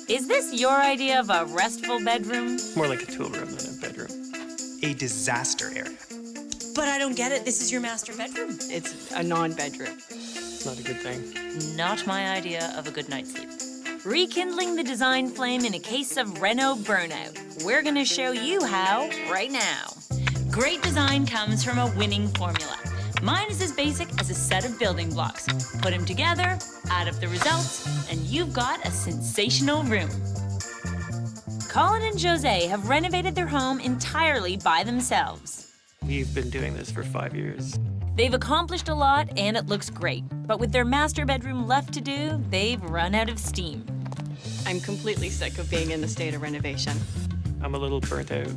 Is this your idea of a restful bedroom? More like a tool room than a bedroom. A disaster area. But I don't get it. This is your master bedroom. It's a non-bedroom. It's not a good thing. Not my idea of a good night's sleep. Rekindling the design flame in a case of reno burnout. We're gonna show you how right now. Great design comes from a winning formula. Mine is as basic as a set of building blocks. Put them together, add up the results, and you've got a sensational room. Colin and Jose have renovated their home entirely by themselves. We've been doing this for 5 years. They've accomplished a lot and it looks great. But with their master bedroom left to do, they've run out of steam. I'm completely sick of being in the state of renovation. I'm a little burnt out.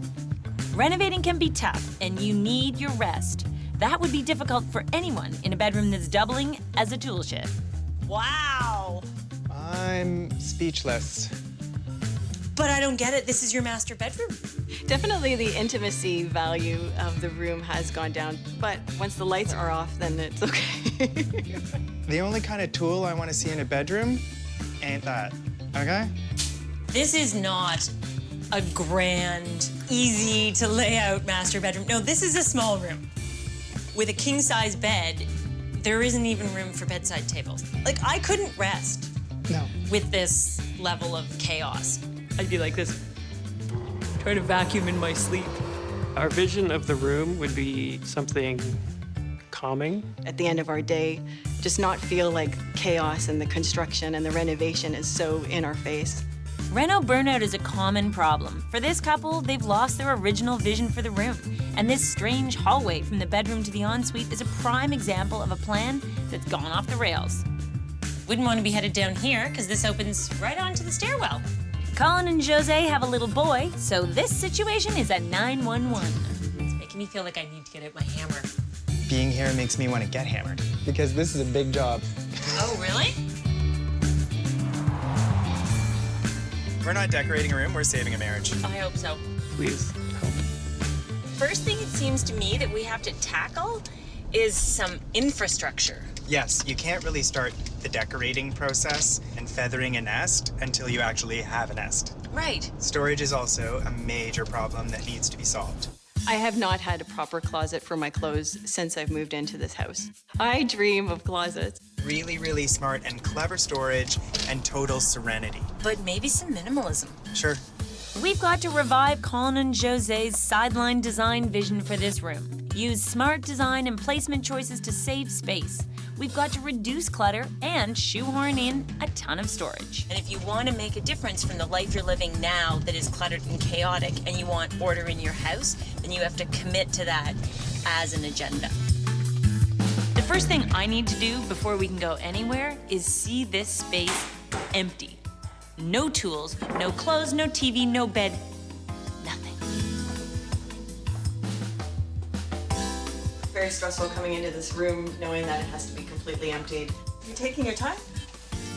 Renovating can be tough and you need your rest. That would be difficult for anyone in a bedroom that's doubling as a tool shed. Wow. I'm speechless. But I don't get it. This is your master bedroom. Definitely the intimacy value of the room has gone down, but once the lights are off, then it's okay. The only kind of tool I want to see in a bedroom ain't that, okay? This is not a grand, easy to lay out master bedroom. No, this is a small room. With a king-size bed, there isn't even room for bedside tables. Like, I couldn't rest No. with this level of chaos. I'd be like this, trying to vacuum in my sleep. Our vision of the room would be something calming. At the end of our day, just not feel like chaos and the construction and the renovation is so in our face. Reno burnout is a common problem. For this couple, they've lost their original vision for the room. And this strange hallway from the bedroom to the ensuite is a prime example of a plan that's gone off the rails. Wouldn't want to be headed down here, because this opens right onto the stairwell. Colin and Jose have a little boy, so this situation is a 911. It's making me feel like I need to get out my hammer. Being here makes me want to get hammered. Because this is a big job. Oh, really? We're not decorating a room, we're saving a marriage. I hope so. Please help. First thing it seems to me that we have to tackle is some infrastructure. Yes, you can't really start the decorating process and feathering a nest until you actually have a nest. Right. Storage is also a major problem that needs to be solved. I have not had a proper closet for my clothes since I've moved into this house. I dream of closets. Really, really smart and clever storage and total serenity. But maybe some minimalism. Sure. We've got to revive Colin and Jose's sideline design vision for this room. Use smart design and placement choices to save space. We've got to reduce clutter and shoehorn in a ton of storage. And if you want to make a difference from the life you're living now that is cluttered and chaotic, and you want order in your house, then you have to commit to that as an agenda. The first thing I need to do before we can go anywhere is see this space empty. No tools, no clothes, no TV, no bed, nothing. Very stressful coming into this room knowing that it has to be completely emptied. You're taking your time.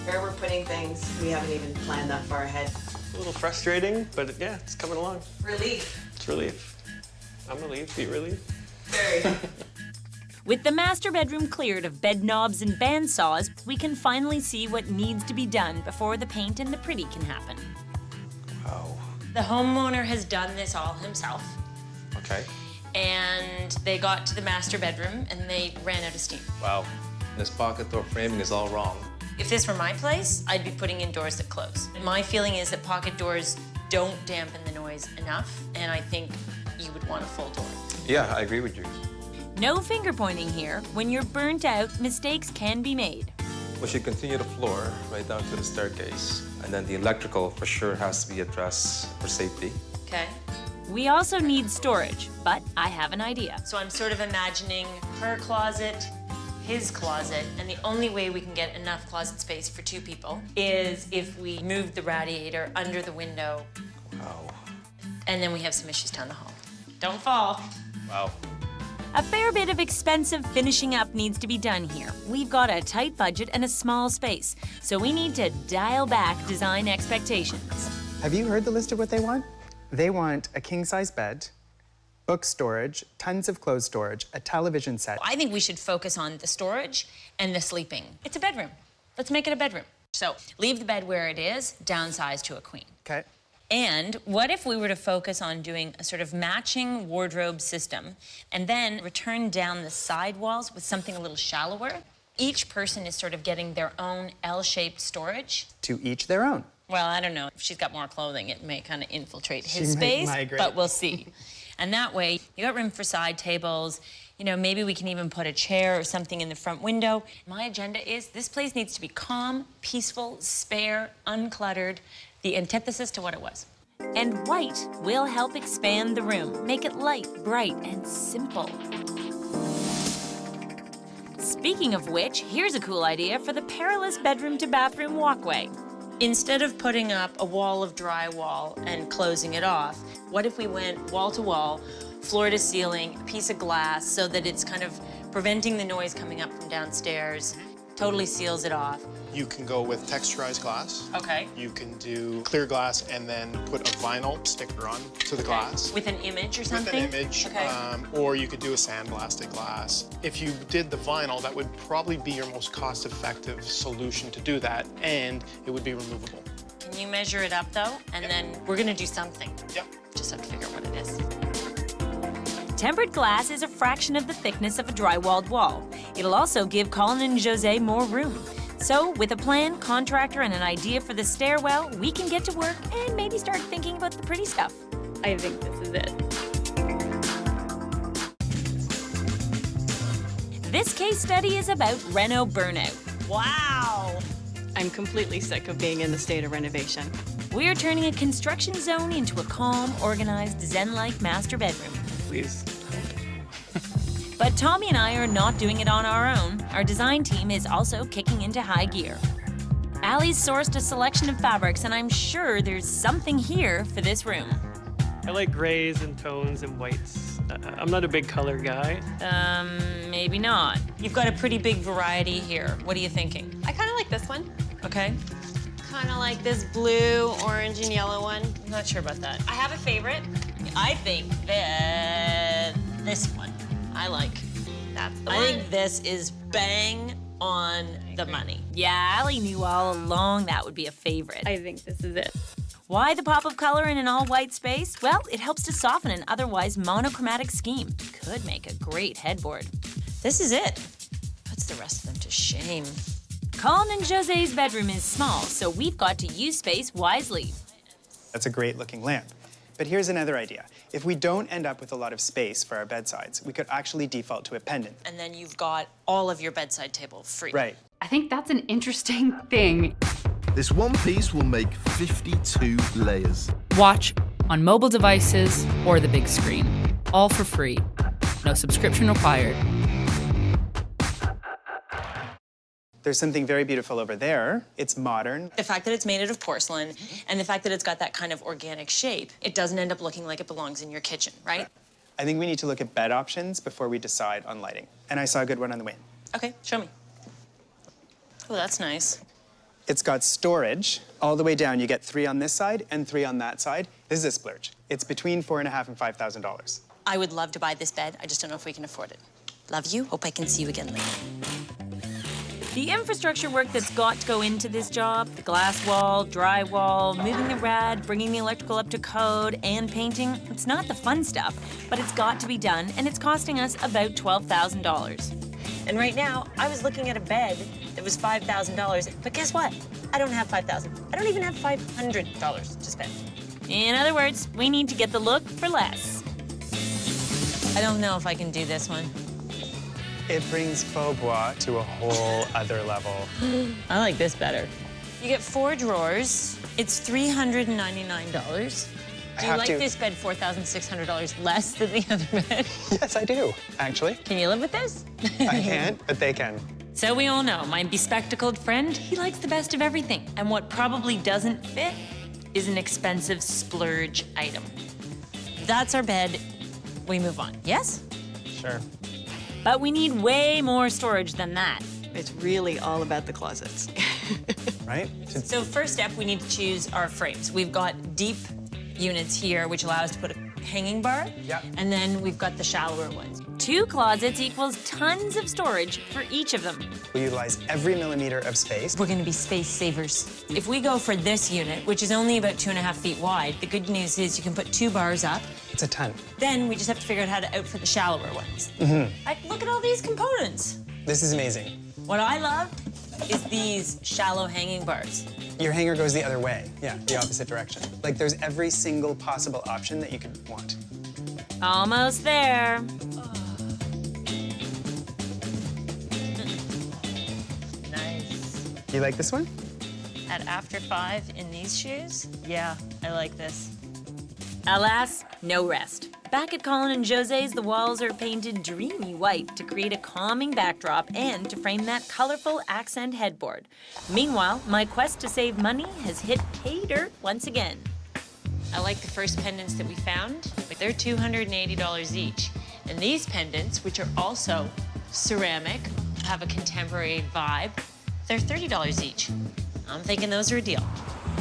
Where we're putting things, we haven't even planned that far ahead. A little frustrating, but yeah, it's coming along. Relief. It's relief. I'm relieved. Be relieved. Very. With the master bedroom cleared of bed knobs and bandsaws, we can finally see what needs to be done before the paint and the pretty can happen. Wow. The homeowner has done this all himself, Okay. and they got to the master bedroom and they ran out of steam. Wow. This pocket door framing is all wrong. If this were my place, I'd be putting in doors that close. My feeling is that pocket doors don't dampen the noise enough, and I think you would want a full door. Yeah, I agree with you. No finger pointing here. When you're burnt out, mistakes can be made. We should continue the floor right down to the staircase. And then the electrical for sure has to be addressed for safety. Okay? We also need storage, but I have an idea. So I'm sort of imagining her closet, his closet, and the only way we can get enough closet space for 2 people is if we move the radiator under the window, Wow. and then we have some issues down the hall. Don't fall. Wow. A fair bit of expensive finishing up needs to be done here. We've got a tight budget and a small space, so we need to dial back design expectations. Have you heard the list of what they want? They want a king-size bed, book storage, tons of clothes storage, a television set. I think we should focus on the storage and the sleeping. It's a bedroom. Let's make it a bedroom. So leave the bed where it is, downsize to a queen. Okay. And what if we were to focus on doing a sort of matching wardrobe system and then return down the side walls with something a little shallower? Each person is sort of getting their own L-shaped storage. To each their own. Well, I don't know. If she's got more clothing, it may kind of infiltrate his She might space, migrate. but we'll see. And that way, you got room for side tables. You know, maybe we can even put a chair or something in the front window. My agenda is this place needs to be calm, peaceful, spare, uncluttered, the antithesis to what it was. And white will help expand the room, make it light, bright, and simple. Speaking of which, here's a cool idea for the perilous bedroom to bathroom walkway. Instead of putting up a wall of drywall and closing it off, what if we went wall to wall, floor to ceiling, a piece of glass so that it's kind of preventing the noise coming up from downstairs, totally seals it off. You can go with texturized glass. Okay. You can do clear glass and then put a vinyl sticker on to the glass. With an image or something? With an image, Okay. or you could do a sandblasted glass. If you did the vinyl, that would probably be your most cost-effective solution to do that, and it would be removable. Can you measure it up though? And then we're gonna do something. Yep. Just have to figure out what it is. Tempered glass is a fraction of the thickness of a drywalled wall. It'll also give Colin and Jose more room. So, with a plan, contractor, and an idea for the stairwell, we can get to work and maybe start thinking about the pretty stuff. I think this is it. This case study is about reno burnout. Wow! I'm completely sick of being in the state of renovation. We're turning a construction zone into a calm, organized, zen-like master bedroom. Please. But Tommy and I are not doing it on our own. Our design team is also kicking into high gear. Allie's sourced a selection of fabrics, and I'm sure there's something here for this room. I like grays and tones and whites. I'm not a big color guy. Maybe not. You've got a pretty big variety here. What are you thinking? I kind of like this one. Okay. Kind of like this blue, orange, and yellow one. I'm not sure about that. I have a favorite. I think that this one I like. That's the I one. think this is bang on the money. Yeah, Allie knew all along that would be a favorite. I think this is it. Why the pop of color in an all-white space? Well, it helps to soften an otherwise monochromatic scheme. Could make a great headboard. This is it. Puts the rest of them to shame. Colin and Jose's bedroom is small, so we've got to use space wisely. That's a great looking lamp. But here's another idea. If we don't end up with a lot of space for our bedsides, we could actually default to a pendant. And then you've got all of your bedside table free. Right. I think that's an interesting thing. This one piece will make 52 layers. Watch on mobile devices or the big screen. All for free. No subscription required. There's something very beautiful over there. It's modern. The fact that it's made out of porcelain and the fact that it's got that kind of organic shape, it doesn't end up looking like it belongs in your kitchen, right? I think we need to look at bed options before we decide on lighting. And I saw a good one on the way in. Okay, show me. Oh, that's nice. It's got storage all the way down. You get 3 on this side and 3 on that side. This is a splurge. It's between $4,500 and $5,000. I would love to buy this bed. I just don't know if we can afford it. Love you. Hope I can see you again later. The infrastructure work that's got to go into this job, the glass wall, drywall, moving the rad, bringing the electrical up to code, and painting, it's not the fun stuff, but it's got to be done, and it's costing us about $12,000. And right now, I was looking at a bed that was $5,000, but guess what? I don't have $5,000. I don't even have $500 to spend. In other words, we need to get the look for less. I don't know if I can do this one. It brings faux bois to a whole other level. I like this better. You get 4 drawers. It's $399. Do you like this bed $4,600 less than the other bed? Yes, I do, actually. Can you live with this? I can't, but they can. So we all know my bespectacled friend, he likes the best of everything. And what probably doesn't fit is an expensive splurge item. That's our bed. We move on. Yes? Sure. But we need way more storage than that. It's really all about the closets. Right? So first step, we need to choose our frames. We've got deep units here, which allow us to put a hanging bar. Yep. And then we've got the shallower ones. 2 closets equals tons of storage for each of them. We utilize every millimeter of space. We're gonna be space savers. If we go for this unit, which is only about 2.5 feet wide, the good news is you can put 2 bars up. It's a ton. Then we just have to figure out how to outfit the shallower ones. Look at all these components. This is amazing. What I love is these shallow hanging bars. Your hanger goes the other way. Yeah, the opposite direction. Like there's every single possible option that you could want. Almost there. Nice. You like this one? At after 5 in these shoes, yeah, I like this. Alas, no rest. Back at Colin and Jose's, the walls are painted dreamy white to create a calming backdrop and to frame that colorful accent headboard. Meanwhile, my quest to save money has hit pay dirt once again. I like the first pendants that we found, but they're $280 each. And these pendants, which are also ceramic, have a contemporary vibe, they're $30 each. I'm thinking those are a deal.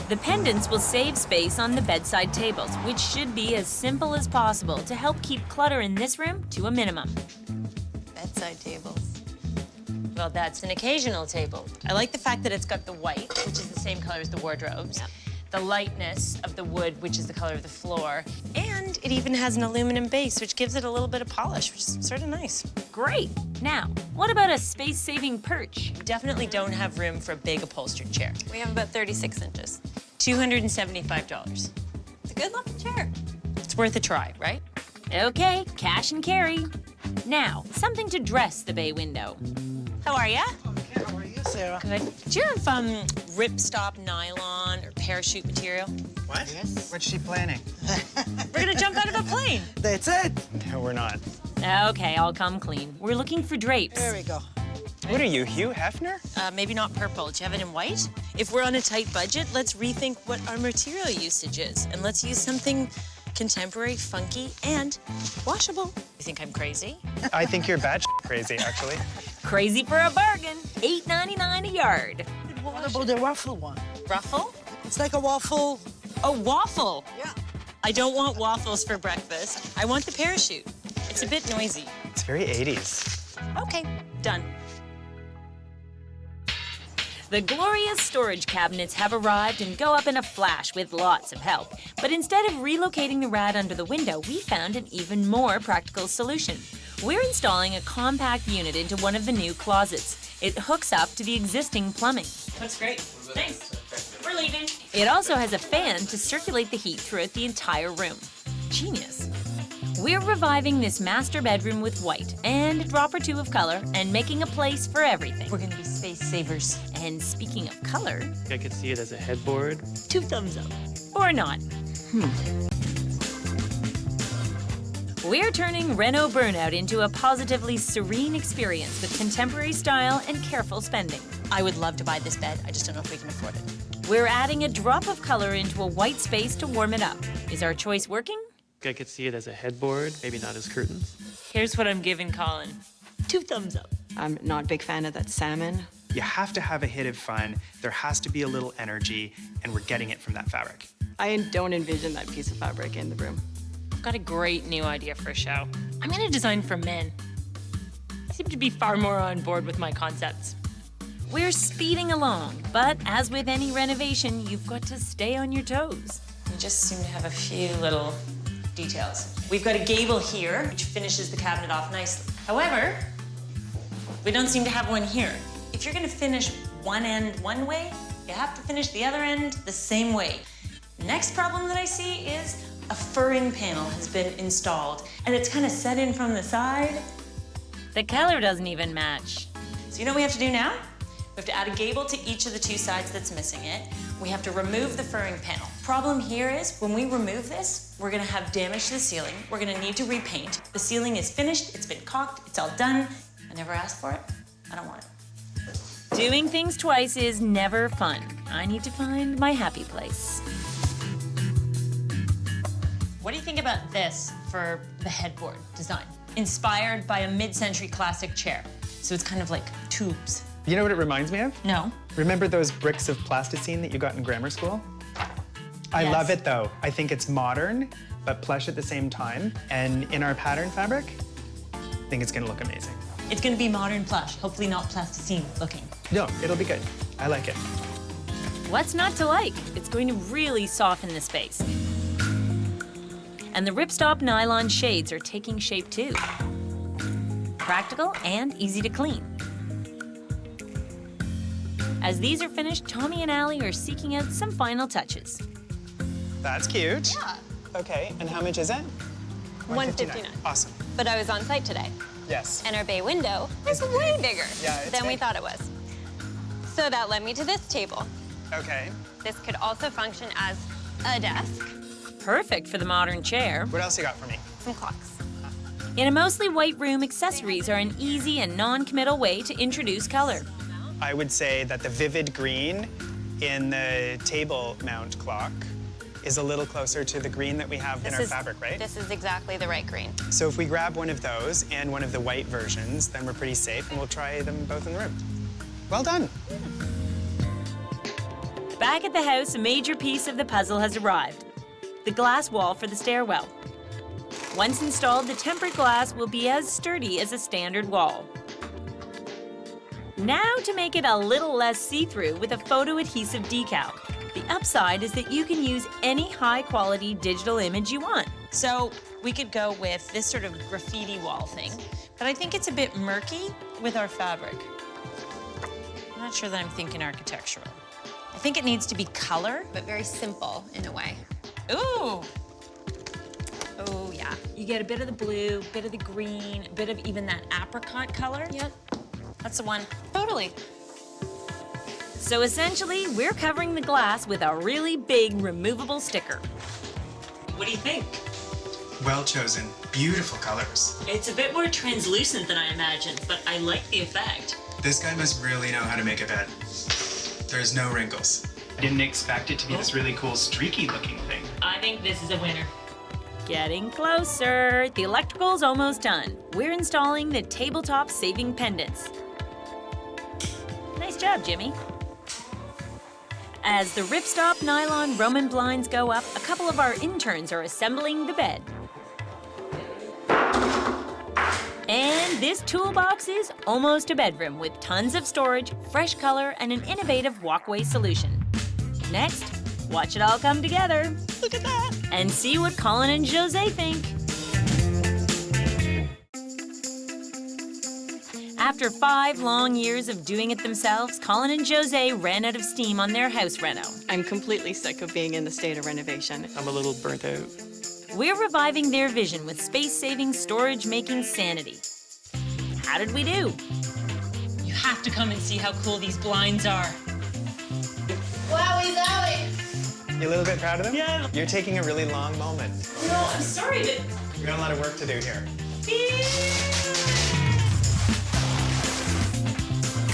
The pendants will save space on the bedside tables, which should be as simple as possible to help keep clutter in this room to a minimum. Bedside tables. Well, that's an occasional table. I like the fact that it's got the white, which is the same color as the wardrobes, the lightness of the wood, which is the color of the floor, and it even has an aluminum base, which gives it a little bit of polish, which is sort of nice. Great. Now, what about a space-saving perch? We definitely don't have room for a big upholstered chair. We have about 36 inches. $275. It's a good-looking chair. It's worth a try, right? Okay, cash and carry. Now, something to dress the bay window. How are ya? Okay, how are you, Sarah? Good. Do you have ripstop nylon or parachute material? What? What's she planning? We're gonna jump out of a plane. That's it. No, we're not. Okay, I'll come clean. We're looking for drapes. There we go. What are you, Hugh Hefner? Maybe not purple. Do you have it in white? If we're on a tight budget, let's rethink what our material usage is. And let's use something contemporary, funky, and washable. You think I'm crazy? I think you're batshit crazy, actually. Crazy for a bargain. $8.99 a yard. What about the waffle one? Ruffle? It's like a waffle. A waffle? Yeah. I don't want waffles for breakfast. I want the parachute. It's a bit noisy. It's very 80s. Okay, done. The glorious storage cabinets have arrived and go up in a flash with lots of help. But instead of relocating the rad under the window, we found an even more practical solution. We're installing a compact unit into one of the new closets. It hooks up to the existing plumbing. That's great. Thanks. We're leaving. It also has a fan to circulate the heat throughout the entire room. Genius. We're reviving this master bedroom with white and a drop or two of color and making a place for everything. We're gonna be space savers. And speaking of color, I could see it as a headboard. 2 thumbs up. Or not. We're turning Reno Burnout into a positively serene experience with contemporary style and careful spending. I would love to buy this bed. I just don't know if we can afford it. We're adding a drop of color into a white space to warm it up. Is our choice working? I could see it as a headboard, maybe not as curtains. Here's what I'm giving Colin. 2 thumbs up. I'm not a big fan of that salmon. You have to have a hit of fun. There has to be a little energy, and we're getting it from that fabric. I don't envision that piece of fabric in the room. I've got a great new idea for a show. I'm gonna design for men. They seem to be far more on board with my concepts. We're speeding along, but as with any renovation, you've got to stay on your toes. We just seem to have a few little details. We've got a gable here, which finishes the cabinet off nicely. However, we don't seem to have one here. If you're gonna finish one end one way, you have to finish the other end the same way. Next problem that I see is a furring panel has been installed, and it's kind of set in from the side. The color doesn't even match. So you know what we have to do now? We have to add a gable to each of the 2 sides that's missing it. We have to remove the furring panel. Problem here is, when we remove this, we're gonna have damage to the ceiling. We're gonna need to repaint. The ceiling is finished, it's been caulked, it's all done. I never asked for it, I don't want it. Doing things twice is never fun. I need to find my happy place. What do you think about this for the headboard design? Inspired by a mid-century classic chair. So it's kind of like tubes. You know what it reminds me of? No. Remember those bricks of plasticine that you got in grammar school? I Yes. love it though. I think it's modern, but plush at the same time. And in our pattern fabric, I think it's gonna look amazing. It's gonna be modern plush, hopefully not plasticine looking. No, it'll be good. I like it. What's not to like? It's going to really soften the space. And the ripstop nylon shades are taking shape too. Practical and easy to clean. As these are finished, Tommy and Allie are seeking out some final touches. That's cute. Yeah. Okay, and how much is it? $159. Awesome. But I was on site today, Yes. and our bay window is way bigger Yeah, it's than we big. thought it was. So that led me to this table. Okay. This could also function as a desk. Perfect for the modern chair. What else you got for me? Some clocks. In a mostly white room, accessories are an easy and non-committal way to introduce color. I would say that the vivid green in the table mount clock is a little closer to the green that we have in our fabric, right? This is exactly the right green. So if we grab one of those and one of the white versions, then we're pretty safe, and we'll try them both in the room. Well done. Back at the house, a major piece of the puzzle has arrived. The glass wall for the stairwell. Once installed, the tempered glass will be as sturdy as a standard wall. Now to make it a little less see-through with a photo adhesive decal. The upside is that you can use any high-quality digital image you want. So we could go with this sort of graffiti wall thing, but I think it's a bit murky with our fabric. I'm not sure that I'm thinking architectural. I think it needs to be color. But very simple in a way. Ooh, Oh, yeah. you get a bit of the blue, bit of the green, a bit of even that apricot color. Yep. That's the one. Totally. So essentially, we're covering the glass with a really big removable sticker. What do you think? Well chosen. Beautiful colors. It's a bit more translucent than I imagined, but I like the effect. This guy must really know how to make a bed. There's no wrinkles. I didn't expect it to be this really cool streaky looking thing. I think this is a winner. Getting closer. The electrical's almost done. We're installing the tabletop saving pendants. Nice job, Jimmy. As the ripstop nylon Roman blinds go up, a couple of our interns are assembling the bed. And this toolbox is almost a bedroom with tons of storage, fresh color, and an innovative walkway solution. Next, watch it all come together. Look at that. And see what Colin and Jose think. After 5 long years of doing it themselves, Colin and Jose ran out of steam on their house reno. I'm completely sick of being in the state of renovation. I'm a little burnt out. We're reviving their vision with space-saving, storage-making sanity. How did we do? You have to come and see how cool these blinds are. Wowie zowie! You a little bit proud of them? Yeah. You're taking a really long moment. No, I'm sorry, but We got a lot of work to do here.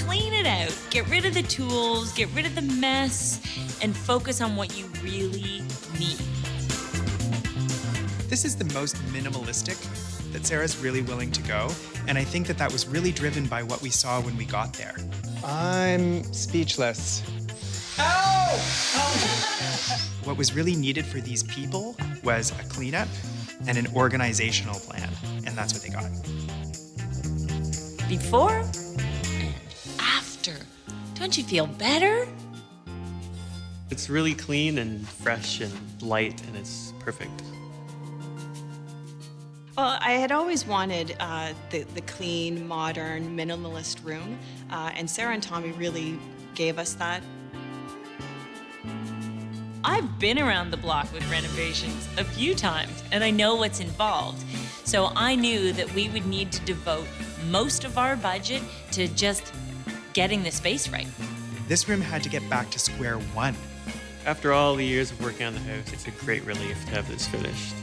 clean it out. Get rid of the tools, get rid of the mess, and focus on what you really need. This is the most minimalistic that Sarah's really willing to go, and I think that that was really driven by what we saw when we got there. I'm speechless. What was really needed for these people was a cleanup and an organizational plan, and that's what they got. Before and after. Don't you feel better? It's really clean and fresh and light, and it's perfect. Well, I had always wanted the clean, modern, minimalist room, and Sarah and Tommy really gave us that. I've been around the block with renovations a few times, and I know what's involved. So I knew that we would need to devote most of our budget to just getting the space right. This room had to get back to square one. After all the years of working on the house, it's a great relief to have this finished.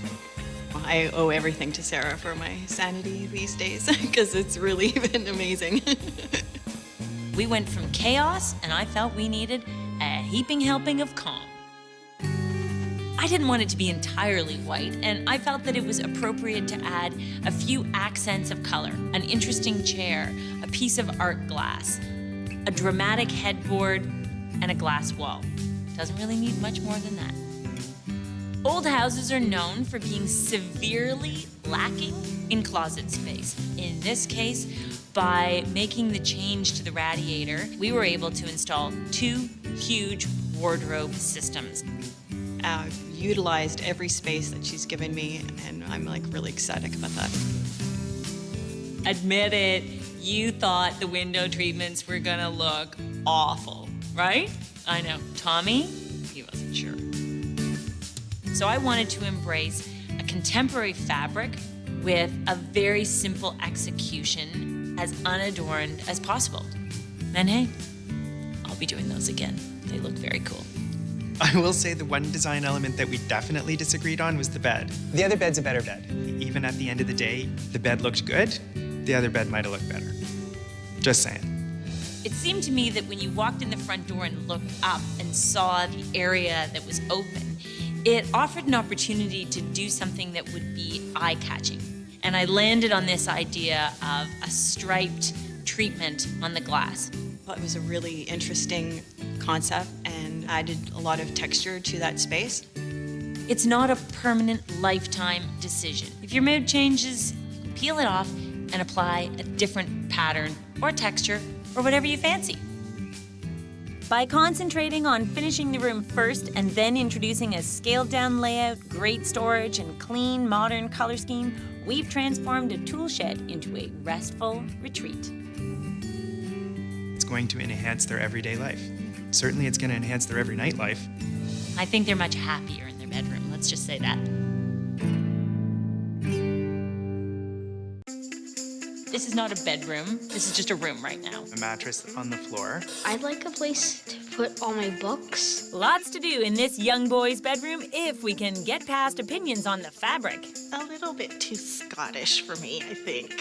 I owe everything to Sarah for my sanity these days, because it's really been amazing. We went from chaos, and I felt we needed a heaping helping of calm. I didn't want it to be entirely white, and I felt that it was appropriate to add a few accents of color, an interesting chair, a piece of art glass, a dramatic headboard, and a glass wall. Doesn't really need much more than that. Old houses are known for being severely lacking in closet space. In this case, by making the change to the radiator, we were able to install 2 huge wardrobe systems. Utilized every space that she's given me, and I'm like really ecstatic about that. Admit it, you thought the window treatments were gonna look awful, right? I know, Tommy, he wasn't sure. So I wanted to embrace a contemporary fabric with a very simple execution, as unadorned as possible. And hey, I'll be doing those again. They look very cool. I will say the one design element that we definitely disagreed on was the bed. The other bed's a better bed. Even at the end of the day, the bed looked good. The other bed might have looked better. Just saying. It seemed to me that when you walked in the front door and looked up and saw the area that was open, it offered an opportunity to do something that would be eye-catching. And I landed on this idea of a striped treatment on the glass. It was a really interesting concept and added a lot of texture to that space. It's not a permanent lifetime decision. If your mood changes, peel it off and apply a different pattern or texture or whatever you fancy. By concentrating on finishing the room first and then introducing a scaled-down layout, great storage, and clean, modern color scheme, we've transformed a tool shed into a restful retreat. It's going to enhance their everyday life. Certainly it's going to enhance their every night life. I think they're much happier in their bedroom, let's just say that. This is not a bedroom, this is just a room right now. A mattress on the floor. I'd like a place to put all my books. Lots to do in this young boy's bedroom if we can get past opinions on the fabric. A little bit too Scottish for me, I think.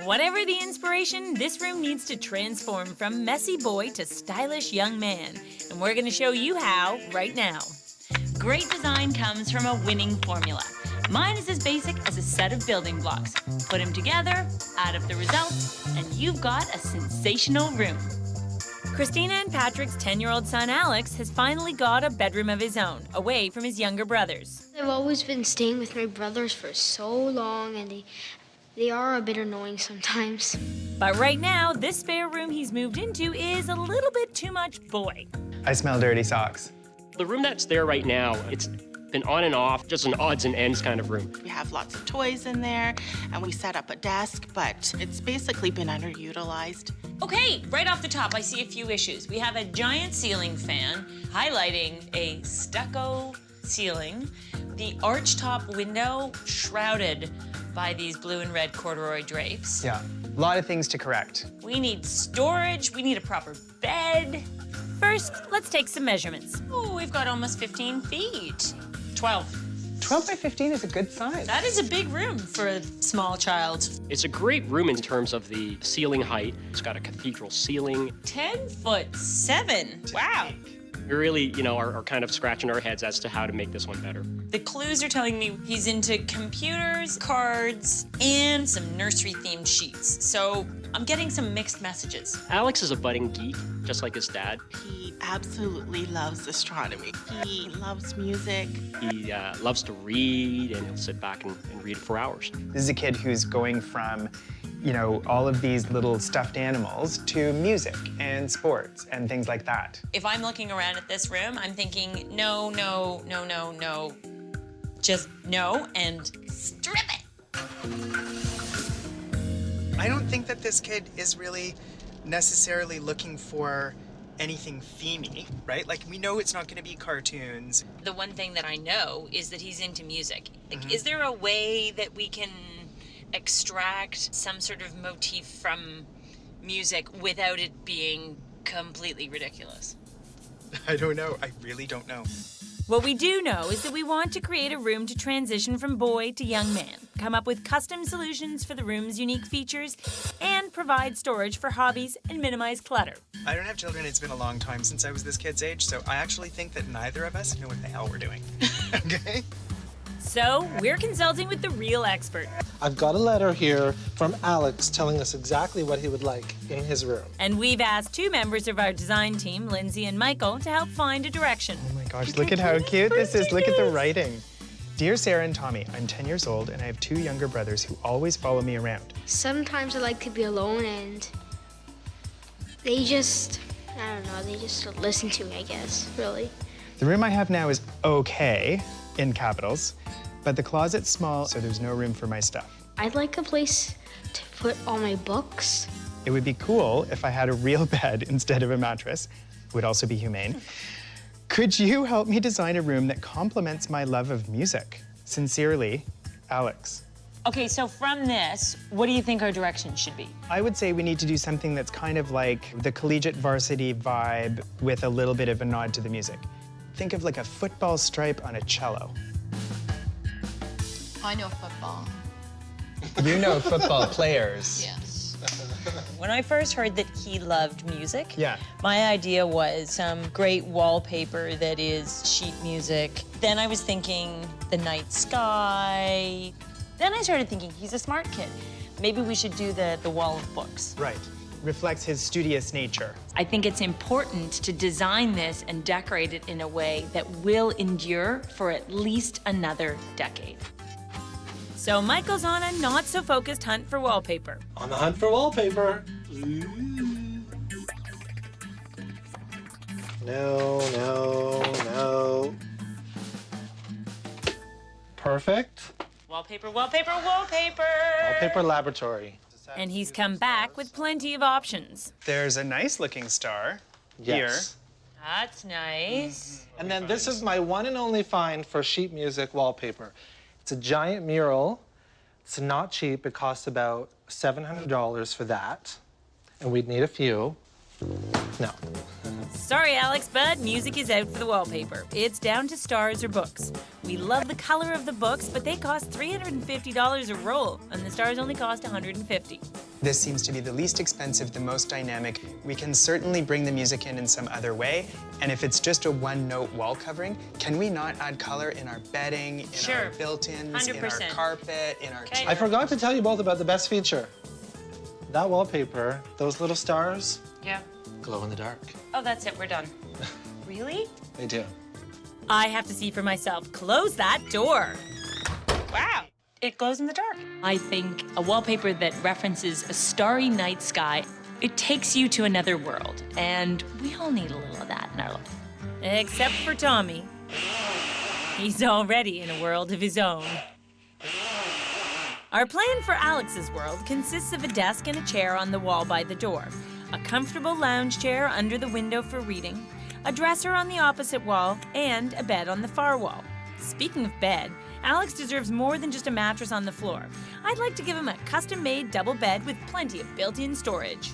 Whatever the inspiration, this room needs to transform from messy boy to stylish young man. And we're gonna show you how right now. Great design comes from a winning formula. Mine is as basic as a set of building blocks. Put them together, add up the results, and you've got a sensational room. Christina and Patrick's 10-year-old son Alex has finally got a bedroom of his own, away from his younger brothers. I've always been staying with my brothers for so long, and they are a bit annoying sometimes. But right now, this spare room he's moved into is a little bit too much boy. I smell dirty socks. The room that's there right now, it's been on and off, just an odds and ends kind of room. We have lots of toys in there, and we set up a desk, but it's basically been underutilized. Okay, right off the top, I see a few issues. We have a giant ceiling fan highlighting a stucco ceiling, the archtop window shrouded by these blue and red corduroy drapes. Yeah, a lot of things to correct. We need storage, we need a proper bed. First, let's take some measurements. Oh, we've got almost 15 feet. 12. 12 by 15 is a good size. That is a big room for a small child. It's a great room in terms of the ceiling height. It's got a cathedral ceiling. 10'7". Wow. We really, are kind of scratching our heads as to how to make this one better. The clues are telling me he's into computers, cards, and some nursery-themed sheets. So I'm getting some mixed messages. Alex is a budding geek, just like his dad. He absolutely loves astronomy. He loves music. He loves to read, and he'll sit back and read it for hours. This is a kid who's going from, all of these little stuffed animals to music and sports and things like that. If I'm looking around at this room, I'm thinking, no, no, no, no, no. Just no, and strip it. I don't think that this kid is really necessarily looking for anything themey, right? Like, we know it's not going to be cartoons. The one thing that I know is that he's into music. Like, is there a way that we can extract some sort of motif from music without it being completely ridiculous? I don't know. I really don't know. What we do know is that we want to create a room to transition from boy to young man, come up with custom solutions for the room's unique features, and provide storage for hobbies and minimize clutter. I don't have children. It's been a long time since I was this kid's age, so I actually think that neither of us know what the hell we're doing. Okay? So, we're consulting with the real expert. I've got a letter here from Alex telling us exactly what he would like in his room. And we've asked 2 members of our design team, Lindsay and Michael, to help find a direction. Oh my gosh, look at how cute this is. Look at the writing. Dear Sarah and Tommy, I'm 10 years old and I have 2 younger brothers who always follow me around. Sometimes I like to be alone and they just, I don't know, they just don't listen to me, I guess, really. The room I have now is okay, in capitals, but the closet's small, so there's no room for my stuff. I'd like a place to put all my books. It would be cool if I had a real bed instead of a mattress. Would also be humane. Could you help me design a room that complements my love of music? Sincerely, Alex. Okay, so from this, what do you think our direction should be? I would say we need to do something that's kind of like the collegiate varsity vibe with a little bit of a nod to the music. Think of like a football stripe on a cello. I know football. You know football players. Yes. When I first heard that he loved music, Yeah. my idea was some great wallpaper that is sheet music. Then I was thinking the night sky. Then I started thinking he's a smart kid. Maybe we should do the wall of books. Right. Reflects his studious nature. I think it's important to design this and decorate it in a way that will endure for at least another decade. So Michael's on a not-so-focused hunt for wallpaper. On the hunt for wallpaper. No, no, no. Perfect. Wallpaper, wallpaper, wallpaper! Wallpaper laboratory. And he's come back with plenty of options. There's a nice looking star Yes. That's nice. And then this is my one and only find for sheet music wallpaper. It's a giant mural. It's not cheap. It costs about $700 for that. And we'd need a few. No. Sorry, Alex, but music is out for the wallpaper. It's down to stars or books. We love the color of the books, but they cost $350 a roll, and the stars only cost $150. This seems to be the least expensive, the most dynamic. We can certainly bring the music in some other way. And if it's just a one-note wall covering, can we not add color in our bedding, in our built-ins, in our 100%. carpet, in our chair? I forgot to tell you both about the best feature. That wallpaper, those little stars, Yeah. glow in the dark. Oh, that's it. We're done. Really? They do. I have to see for myself. Close that door. Wow. It glows in the dark. I think a wallpaper that references a starry night sky, it takes you to another world. And we all need a little of that in our life. Except for Tommy. He's already in a world of his own. Our plan for Alex's world consists of a desk and a chair on the wall by the door, a comfortable lounge chair under the window for reading, a dresser on the opposite wall, and a bed on the far wall. Speaking of bed, Alex deserves more than just a mattress on the floor. I'd like to give him a custom-made double bed with plenty of built-in storage.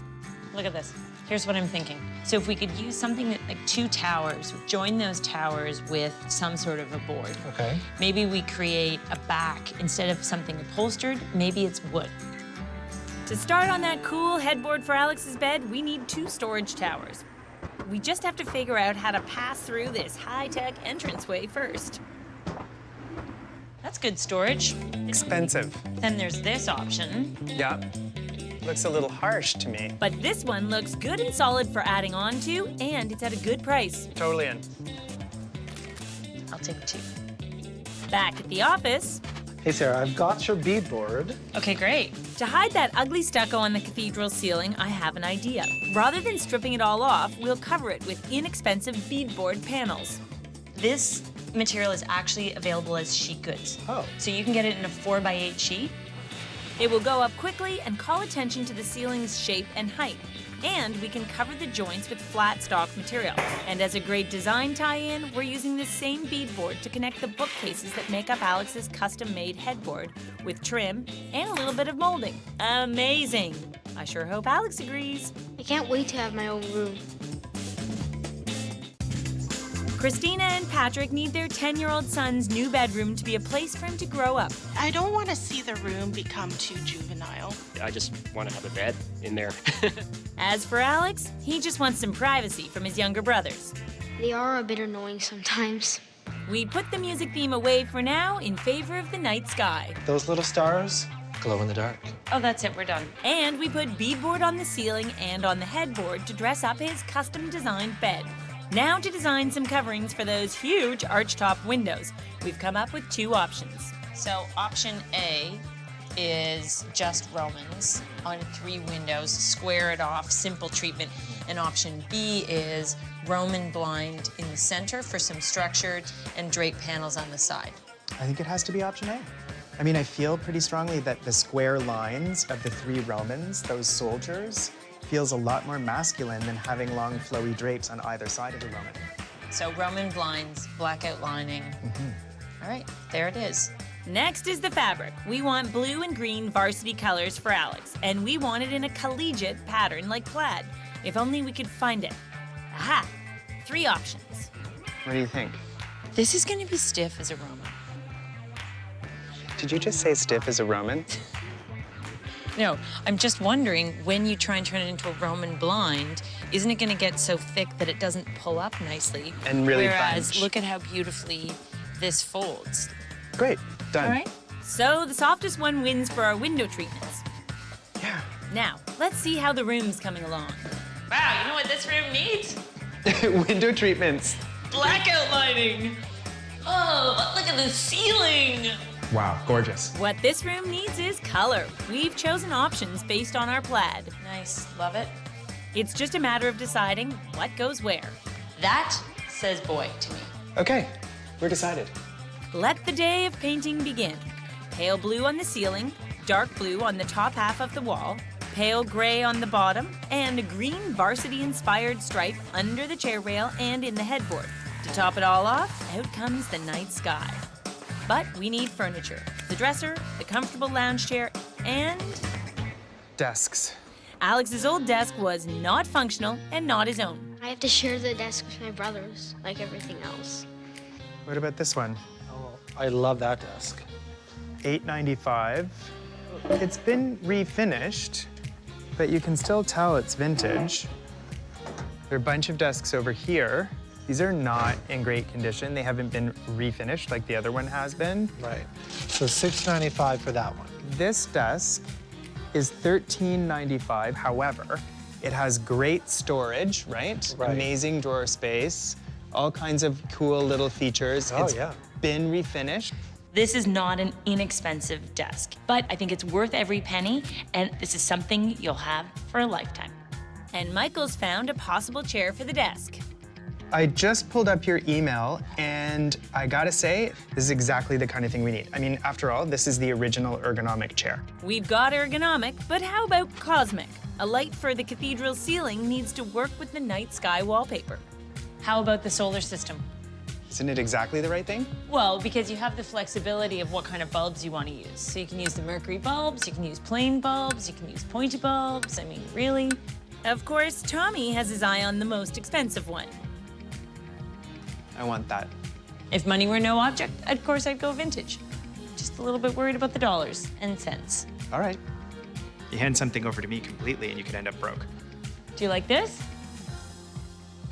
Look at this. Here's what I'm thinking. So if we could use something that, like 2 towers, join those towers with some sort of a board. Okay. Maybe we create a back instead of something upholstered, maybe it's wood. To start on that cool headboard for Alex's bed, we need 2 storage towers. We just have to figure out how to pass through this high-tech entranceway first. That's good storage. Expensive. Then there's this option. Yeah. Looks a little harsh to me. But this one looks good and solid for adding on to, and it's at a good price. Totally in. I'll take 2. Back at the office. Hey, Sarah, I've got your beadboard. Okay, great. To hide that ugly stucco on the cathedral ceiling, I have an idea. Rather than stripping it all off, we'll cover it with inexpensive beadboard panels. This material is actually available as sheet goods. Oh. So you can get it in a 4x8 sheet. It will go up quickly and call attention to the ceiling's shape and height. And we can cover the joints with flat stock material. And as a great design tie-in, we're using this same beadboard to connect the bookcases that make up Alex's custom-made headboard with trim and a little bit of molding. Amazing! I sure hope Alex agrees. I can't wait to have my own room. Christina and Patrick need their 10-year-old son's new bedroom to be a place for him to grow up. I don't want to see the room become too juvenile. I just want to have a bed in there. As for Alex, he just wants some privacy from his younger brothers. They are a bit annoying sometimes. We put the music theme away for now in favor of the night sky. Those little stars, glow in the dark. Oh, that's it, we're done. And we put beadboard on the ceiling and on the headboard to dress up his custom-designed bed. Now to design some coverings for those huge archtop windows. We've come up with 2 options. So option A is just Romans on 3 windows, square it off, simple treatment. And option B is Roman blind in the center for some structured and drape panels on the side. I think it has to be option A. I mean, I feel pretty strongly that the square lines of the 3 Romans, those soldiers, feels a lot more masculine than having long flowy drapes on either side of the Roman. So Roman blinds, black outlining. All right, there it is. Next is the fabric. We want blue and green varsity colors for Alex, and we want it in a collegiate pattern like plaid. If only we could find it. Aha! 3 options. What do you think? This is gonna be stiff as a Roman. Did you just say stiff as a Roman? No, I'm just wondering, when you try and turn it into a Roman blind, isn't it gonna get so thick that it doesn't pull up nicely? And really Whereas, bunch. look at how beautifully this folds. Great, done. All right. So the softest one wins for our window treatments. Yeah. Now, let's see how the room's coming along. Wow, you know what this room needs? Window treatments. Black outlining. Oh, look at the ceiling. Wow, gorgeous. What this room needs is color. We've chosen options based on our plaid. Nice, love it. It's just a matter of deciding what goes where. That says boy to me. Okay, we're decided. Let the day of painting begin. Pale blue on the ceiling, dark blue on the top half of the wall, pale gray on the bottom, and a green varsity-inspired stripe under the chair rail and in the headboard. To top it all off, out comes the night sky. But we need furniture. The dresser, the comfortable lounge chair, and desks. Alex's old desk was not functional and not his own. I have to share the desk with my brothers, like everything else. What about this one? Oh, I love that desk. $8.95. It's been refinished, but you can still tell it's vintage. There are a bunch of desks over here. These are not in great condition. They haven't been refinished like the other one has been. Right. So $6.95 for that one. This desk is $13.95. However, it has great storage, right? Amazing drawer space, all kinds of cool little features. Oh, It's yeah. been refinished. This is not an inexpensive desk, but I think it's worth every penny, and this is something you'll have for a lifetime. And Michael's found a possible chair for the desk. I just pulled up your email, and I gotta say, this is exactly the kind of thing we need. I mean, after all, this is the original ergonomic chair. We've got ergonomic, but how about cosmic? A light for the cathedral ceiling needs to work with the night sky wallpaper. How about the solar system? Isn't it exactly the right thing? Well, because you have the flexibility of what kind of bulbs you want to use. So you can use the mercury bulbs, you can use plain bulbs, you can use pointy bulbs. I mean, really? Of course, Tommy has his eye on the most expensive one. I want that. If money were no object, of course I'd go vintage. Just a little bit worried about the dollars and cents. All right. You hand something over to me completely and you could end up broke. Do you like this?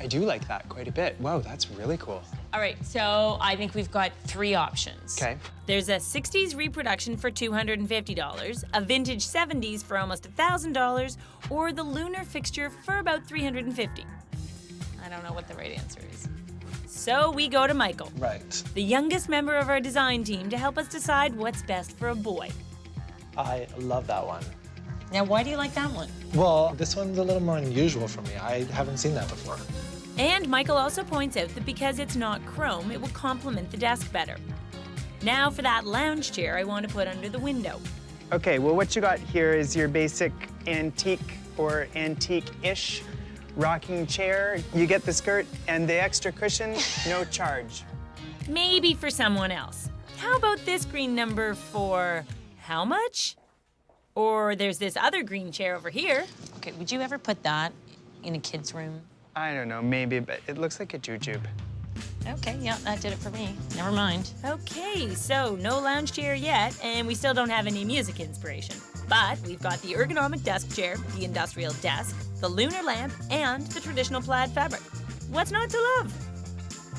I do like that quite a bit. Whoa, that's really cool. All right, so I think we've got 3 options. Okay. There's a 60s reproduction for $250, a vintage 70s for almost $1,000, or the lunar fixture for about $350. I don't know what the right answer is. So we go to Michael, Right. the youngest member of our design team, to help us decide what's best for a boy. I love that one. Now, why do you like that one? Well, this one's a little more unusual for me. I haven't seen that before. And Michael also points out that because it's not chrome, it will complement the desk better. Now for that lounge chair I want to put under the window. Okay, well, what you got here is your basic antique or antique-ish rocking chair. You get the skirt and the extra cushion, no charge. Maybe for someone else. How about this green number for how much? Or there's this other green chair over here. Okay, would you ever put that in a kid's room? I don't know, maybe, but it looks like a jujube. Okay, yeah, that did it for me. Never mind. Okay, so no lounge chair yet, and we still don't have any music inspiration. But we've got the ergonomic desk chair, the industrial desk, the lunar lamp, and the traditional plaid fabric. What's not to love?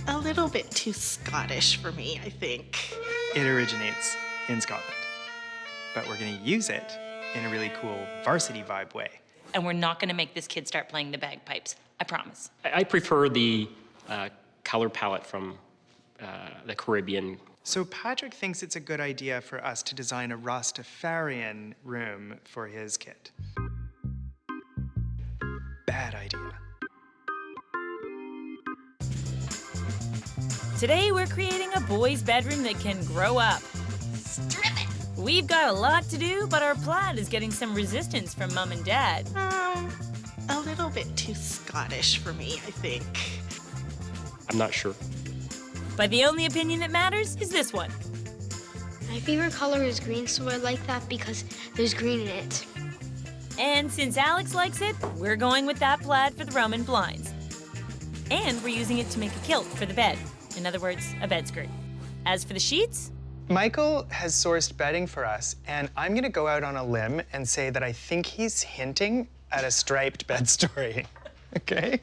A little bit too Scottish for me, I think. It originates in Scotland, but we're gonna use it in a really cool varsity vibe way. And we're not gonna make this kid start playing the bagpipes. I promise. I prefer the color palette from the Caribbean. So Patrick thinks it's a good idea for us to design a Rastafarian room for his kid. Bad idea. Today, we're creating a boy's bedroom that can grow up. Strip it! We've got a lot to do, but our plaid is getting some resistance from Mom and Dad. A little bit too Scottish for me, I think. I'm not sure. But the only opinion that matters is this one. My favorite color is green, so I like that because there's green in it. And since Alex likes it, we're going with that plaid for the Roman blinds. And we're using it to make a kilt for the bed. In other words, a bed skirt. As for the sheets, Michael has sourced bedding for us, and I'm gonna go out on a limb and say that I think he's hinting at a striped bed story, okay?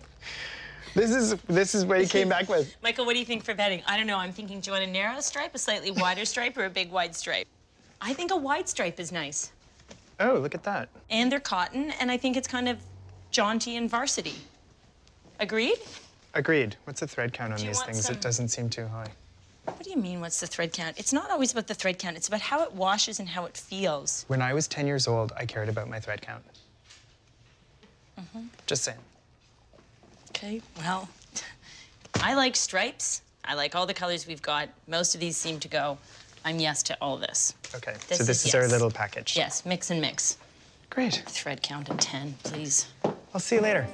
This is what he came back with. Michael, what do you think for bedding? I don't know, I'm thinking, do you want a narrow stripe, a slightly wider stripe, or a big wide stripe? I think a wide stripe is nice. Oh, look at that. And they're cotton, and I think it's kind of jaunty and varsity. Agreed? Agreed. What's the thread count on Do you these want things? some- It doesn't seem too high. What do you mean, what's the thread count? It's not always about the thread count, it's about how it washes and how it feels. When I was 10 years old, I cared about my thread count. Just saying. Okay, well, I like stripes. I like all the colors we've got. Most of these seem to go. I'm yes to all this. Okay, This so this is is our yes. little package. Yes, mix and mix. Great. Thread count at 10, please. I'll see you later.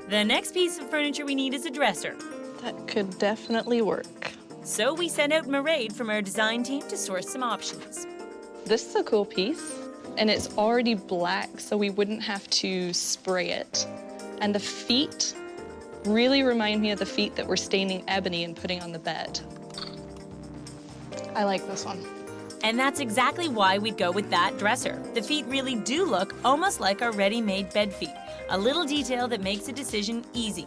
the next piece of furniture we need is a dresser. That could definitely work. So we sent out Mairead from our design team to source some options. This is a cool piece, and it's already black, so we wouldn't have to spray it. And the feet really remind me of the feet that we're staining ebony and putting on the bed. I like this one. And that's exactly why we'd go with that dresser. The feet really do look almost like our ready-made bed feet, a little detail that makes a decision easy.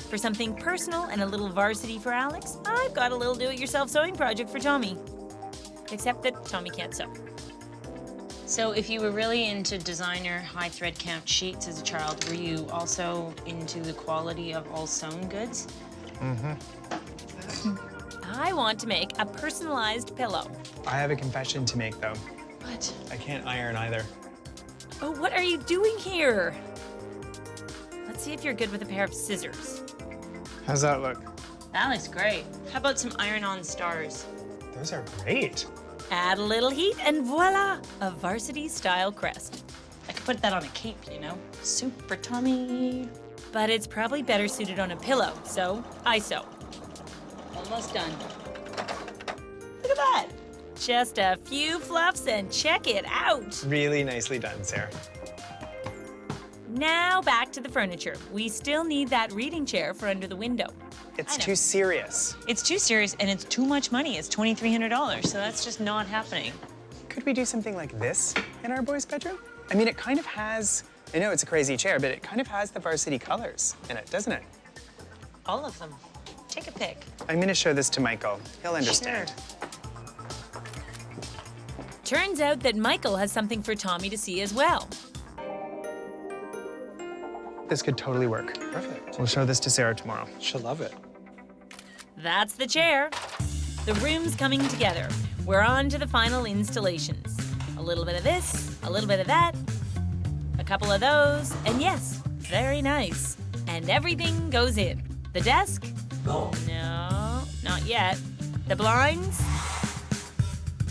For something personal and a little varsity for Alex, I've got a little do-it-yourself sewing project for Tommy. Except that Tommy can't sew. So if you were really into designer high thread count sheets as a child, were you also into the quality of all sewn goods? I want to make a personalized pillow. I have a confession to make, though. What? I can't iron either. Oh, what are you doing here? Let's see if you're good with a pair of scissors. How's that look? That looks great. How about some iron-on stars? Those are great. Add a little heat and voila, a varsity-style crest. I could put that on a cape, you know? Super Tommy. But it's probably better suited on a pillow, so I sew. Almost done. Look at that. Just a few fluffs and check it out. Really nicely done, Sarah. Now back to the furniture. We still need that reading chair for under the window. It's too serious. It's too serious and it's too much money. It's $2,300, so that's just not happening. Could we do something like this in our boys' bedroom? I mean, it kind of has, I know it's a crazy chair, but it kind of has the varsity colors in it, doesn't it? All of them. Take a pick. I'm gonna show this to Michael. He'll understand. Turns out that Michael has something for Tommy to see as well. This could totally work. Perfect. We'll show this to Sarah tomorrow. She'll love it. That's the chair. The room's coming together. We're on to the final installations. A little bit of this, a little bit of that, a couple of those, and yes, very nice. And everything goes in. The desk? No, not yet. The blinds?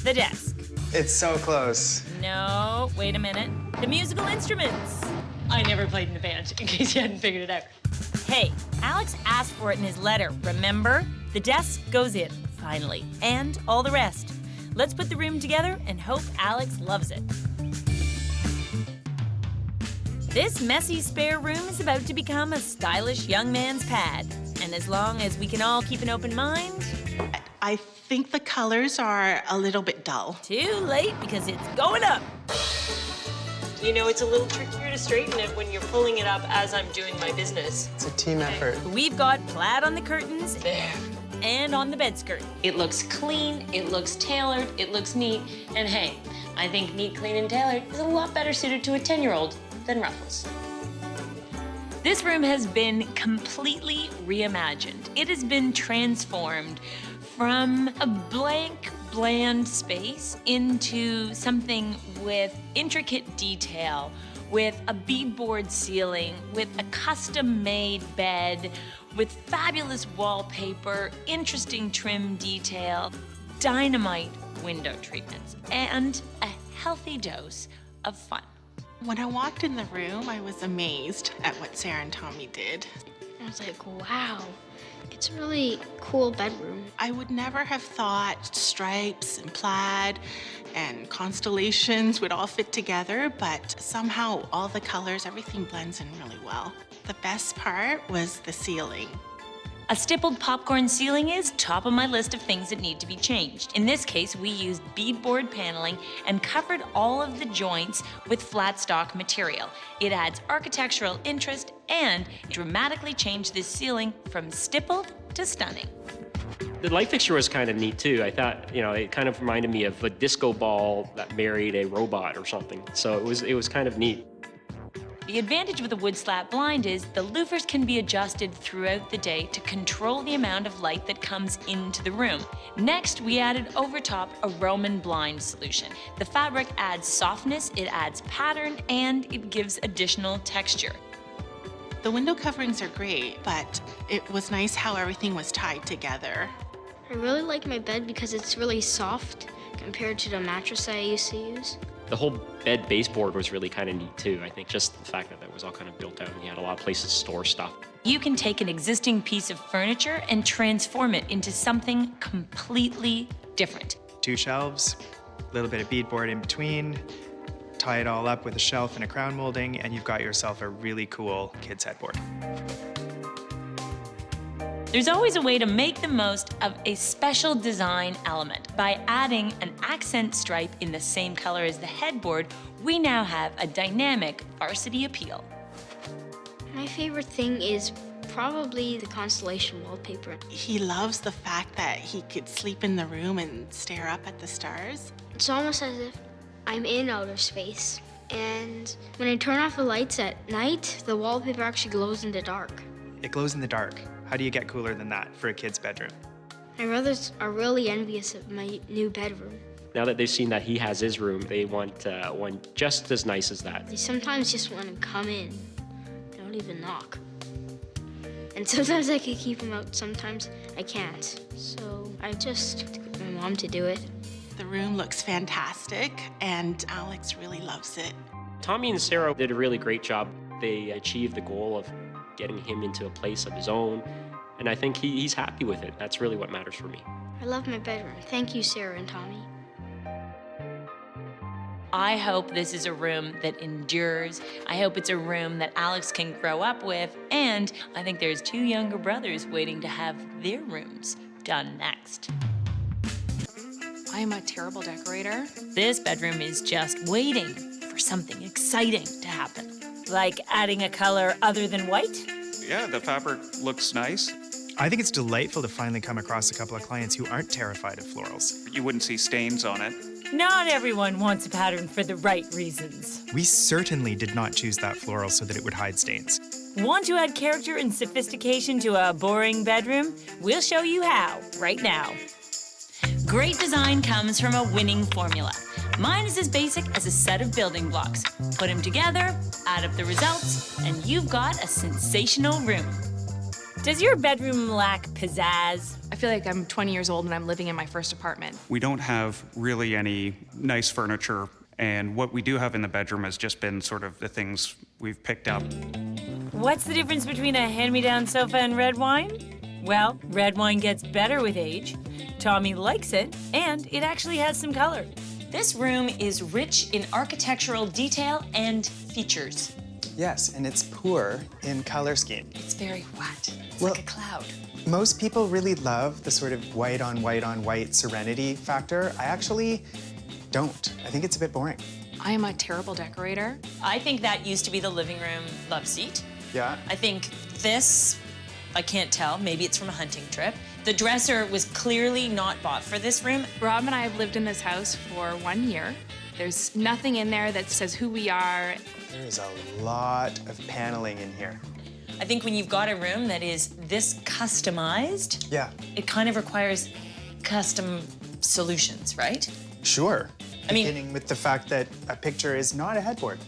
The desk. It's so close. No, wait a minute. The musical instruments. I never played in a band, in case you hadn't figured it out. Hey, Alex asked for it in his letter, remember? The desk goes in, finally, and all the rest. Let's put the room together and hope Alex loves it. This messy spare room is about to become a stylish young man's pad. And as long as we can all keep an open mind... I think the colors are a little bit dull. Too late, because it's going up. You know, it's a little trickier to straighten it when you're pulling it up as I'm doing my business. It's a team effort. We've got plaid on the curtains. There. And on the bed skirt. It looks clean, it looks tailored, it looks neat, and hey, I think neat, clean, and tailored is a lot better suited to a 10-year-old than ruffles. This room has been completely reimagined. It has been transformed from a blank, bland space into something with intricate detail, with a beadboard ceiling, with a custom-made bed, with fabulous wallpaper, interesting trim detail, dynamite window treatments, and a healthy dose of fun. When I walked in the room, I was amazed at what Sarah and Tommy did. I was like, wow, it's a really cool bedroom. I would never have thought stripes and plaid and constellations would all fit together, but somehow all the colors, everything blends in really well. The best part was the ceiling. A stippled popcorn ceiling is top of my list of things that need to be changed. In this case, we used beadboard paneling and covered all of the joints with flat stock material. It adds architectural interest and dramatically changed this ceiling from stippled to stunning. The light fixture was kind of neat too. I thought, it kind of reminded me of a disco ball that married a robot or something. So it was kind of neat. The advantage with a wood slat blind is the louvers can be adjusted throughout the day to control the amount of light that comes into the room. Next, we added over top a Roman blind solution. The fabric adds softness, it adds pattern, and it gives additional texture. The window coverings are great, but it was nice how everything was tied together. I really like my bed because it's really soft compared to the mattress I used to use. The whole bed baseboard was really kind of neat too. I think just the fact that was all kind of built out and you had a lot of places to store stuff. You can take an existing piece of furniture and transform it into something completely different. 2 shelves, a little bit of beadboard in between, tie it all up with a shelf and a crown molding, and you've got yourself a really cool kids headboard. There's always a way to make the most of a special design element. By adding an accent stripe in the same color as the headboard, we now have a dynamic varsity appeal. My favorite thing is probably the constellation wallpaper. He loves the fact that he could sleep in the room and stare up at the stars. It's almost as if I'm in outer space. And when I turn off the lights at night, the wallpaper actually glows in the dark. It glows in the dark. How do you get cooler than that for a kid's bedroom? My brothers are really envious of my new bedroom. Now that they've seen that he has his room, they want one just as nice as that. They sometimes just want to come in. They don't even knock. And sometimes I can keep them out, sometimes I can't. So I just get my mom to do it. The room looks fantastic, and Alex really loves it. Tommy and Sarah did a really great job. They achieved the goal of getting him into a place of his own, and I think he's happy with it. That's really what matters for me. I love my bedroom. Thank you, Sarah and Tommy. I hope this is a room that endures. I hope it's a room that Alex can grow up with, and I think there's 2 younger brothers waiting to have their rooms done next. I am a terrible decorator. This bedroom is just waiting for something exciting to happen. Like adding a color other than white? Yeah, the fabric looks nice. I think it's delightful to finally come across a couple of clients who aren't terrified of florals. You wouldn't see stains on it. Not everyone wants a pattern for the right reasons. We certainly did not choose that floral so that it would hide stains. Want to add character and sophistication to a boring bedroom? We'll show you how right now. Great design comes from a winning formula. Mine is as basic as a set of building blocks. Put them together, add up the results, and you've got a sensational room. Does your bedroom lack pizzazz? I feel like I'm 20 years old and I'm living in my first apartment. We don't have really any nice furniture, and what we do have in the bedroom has just been sort of the things we've picked up. What's the difference between a hand-me-down sofa and red wine? Well, red wine gets better with age. Tommy likes it, and it actually has some color. This room is rich in architectural detail and features. Yes, and it's poor in color scheme. It's very wet. It's Well, like a cloud. Most people really love the sort of white on white on white serenity factor. I actually don't. I think it's a bit boring. I am a terrible decorator. I think that used to be the living room love seat. Yeah. I think this, I can't tell, maybe it's from a hunting trip. The dresser was clearly not bought for this room. Rob and I have lived in this house for 1 year. There's nothing in there that says who we are. There is a lot of paneling in here. I think when you've got a room that is this customized, Yeah. it kind of requires custom solutions, right? Sure. I mean- Beginning with the fact that a picture is not a headboard.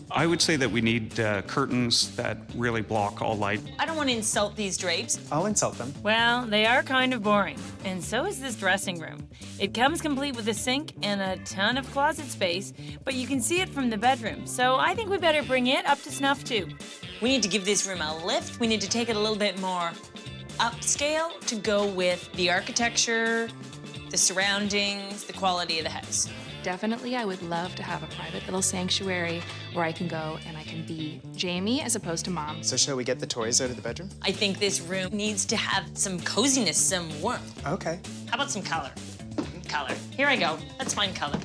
I would say that we need curtains that really block all light. I don't want to insult these drapes. I'll insult them. Well, they are kind of boring, and so is this dressing room. It comes complete with a sink and a ton of closet space, but you can see it from the bedroom, so I think we better bring it up to snuff too. We need to give this room a lift. We need to take it a little bit more upscale to go with the architecture, the surroundings, the quality of the house. Definitely, I would love to have a private little sanctuary where I can go and I can be Jamie as opposed to Mom. So shall we get the toys out of the bedroom? I think this room needs to have some coziness, some warmth. Okay. How about some color? Color. Here I go. Let's find color.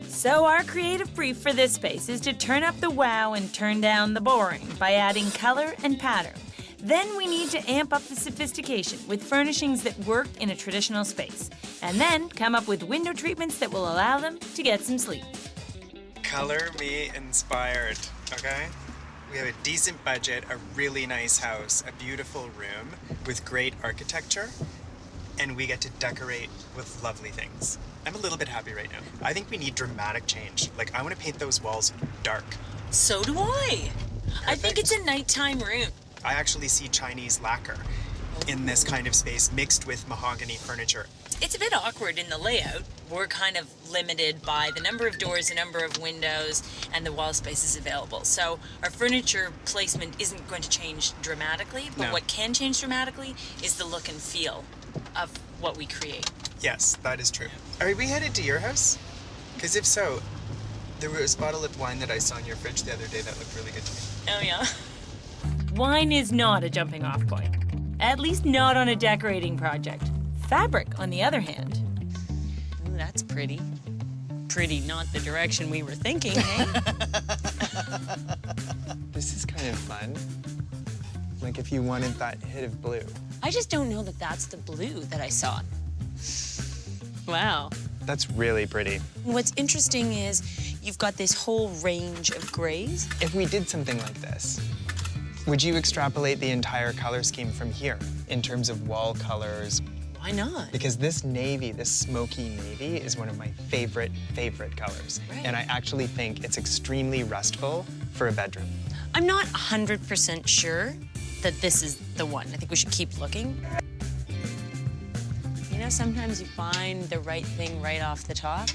So our creative brief for this space is to turn up the wow and turn down the boring by adding color and pattern. Then we need to amp up the sophistication with furnishings that work in a traditional space, and then come up with window treatments that will allow them to get some sleep. Color me inspired, okay? We have a decent budget, a really nice house, a beautiful room with great architecture, and we get to decorate with lovely things. I'm a little bit happy right now. I think we need dramatic change. Like, I want to paint those walls dark. So do I. I think it's a nighttime room. I actually see Chinese lacquer in this kind of space mixed with mahogany furniture. It's a bit awkward in the layout. We're kind of limited by the number of doors, the number of windows, and the wall spaces available. So our furniture placement isn't going to change dramatically, but No. what can change dramatically is the look and feel of what we create. Yes, that is true. Are we headed to your house? Because if so, there was a bottle of wine that I saw in your fridge the other day that looked really good to me. Oh, yeah? Wine is not a jumping off point. At least not on a decorating project. Fabric, on the other hand. Ooh, that's pretty. Pretty not the direction we were thinking, eh? This is kind of fun. Like if you wanted that hit of blue. I just don't know that that's the blue that I saw. Wow. That's really pretty. What's interesting is you've got this whole range of grays. If we did something like this, would you extrapolate the entire color scheme from here in terms of wall colors? Why not? Because this navy, this smoky navy, is one of my favorite colors. Right. And I actually think it's extremely restful for a bedroom. I'm not 100% sure that this is the one. I think we should keep looking. You know, sometimes you find the right thing right off the top.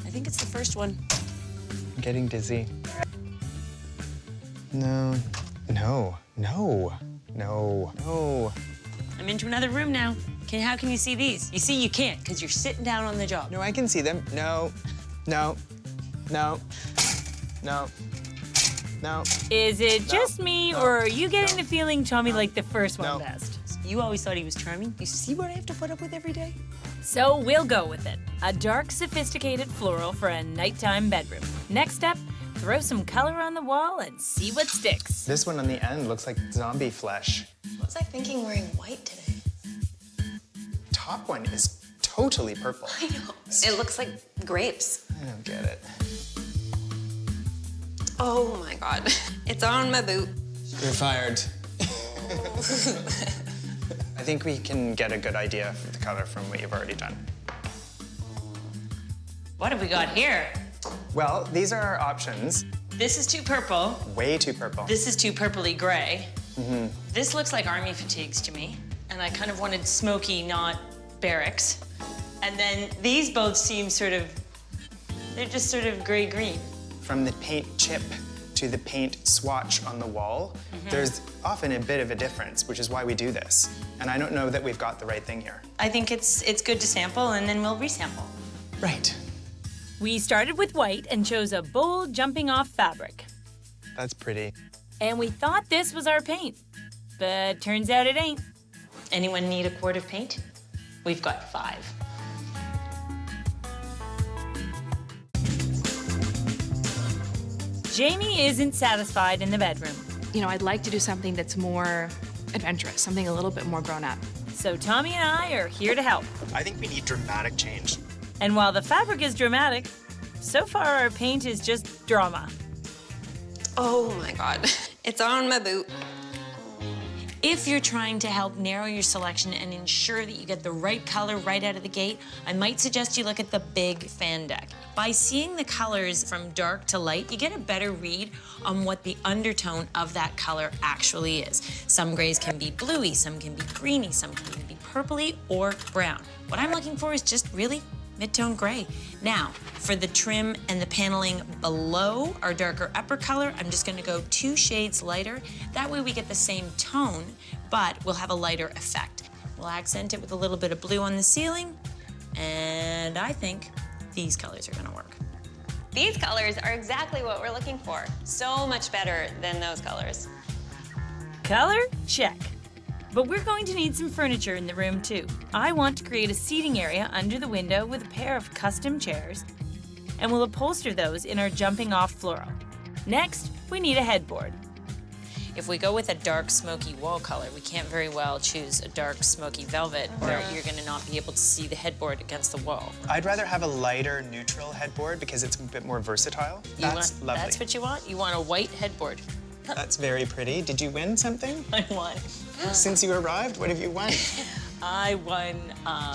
I think it's the first one. I'm getting dizzy. No, no, no, no, no. I'm into another room now. How can you see these? You see, you can't, because you're sitting down on the job. No, I can see them. No, no, no, no, no. Is it just me, or are you getting the feeling Tommy liked the first one best? You always thought he was charming. You see what I have to put up with every day? So we'll go with it. A dark, sophisticated floral for a nighttime bedroom. Next step, throw some color on the wall and see what sticks. This one on the end looks like zombie flesh. What was I thinking wearing white today? Top one is totally purple. I know. It looks like grapes. I don't get it. Oh my God. It's on my boot. You're fired. I think we can get a good idea of the color from what you've already done. What have we got here? Well, these are our options. This is too purple. Way too purple. This is too purpley gray. This looks like army fatigues to me. And I kind of wanted smoky, not barracks. And then these both seem they're just sort of gray-green. From the paint chip to the paint swatch on the wall, there's often a bit of a difference, which is why we do this. And I don't know that we've got the right thing here. I think it's good to sample, and then we'll resample. Right. We started with white and chose a bold jumping off fabric. That's pretty. And we thought this was our paint, but turns out it ain't. Anyone need a quart of paint? We've got 5. Jamie isn't satisfied in the bedroom. You know, I'd like to do something that's more adventurous, something a little bit more grown up. So Tommy and I are here to help. I think we need dramatic change. And while the fabric is dramatic, so far our paint is just drama. Oh my God. It's on my boot. If you're trying to help narrow your selection and ensure that you get the right color right out of the gate, I might suggest you look at the big fan deck. By seeing the colors from dark to light, you get a better read on what the undertone of that color actually is. Some grays can be bluey, some can be greeny, some can be purpley or brown. What I'm looking for is just really mid-tone gray. Now, for the trim and the paneling below our darker upper color, I'm just gonna go 2 shades lighter. That way we get the same tone, but we'll have a lighter effect. We'll accent it with a little bit of blue on the ceiling, and I think these colors are gonna work. These colors are exactly what we're looking for. So much better than those colors. Color? Check. But we're going to need some furniture in the room too. I want to create a seating area under the window with a pair of custom chairs, and we'll upholster those in our jumping off floral. Next, we need a headboard. If we go with a dark smoky wall color, we can't very well choose a dark smoky velvet, or you're gonna not be able to see the headboard against the wall. I'd rather have a lighter neutral headboard because it's a bit more versatile. That's lovely. That's what you want? You want a white headboard. That's very pretty. Did you win something? I won. Since you arrived, what have you won? I won,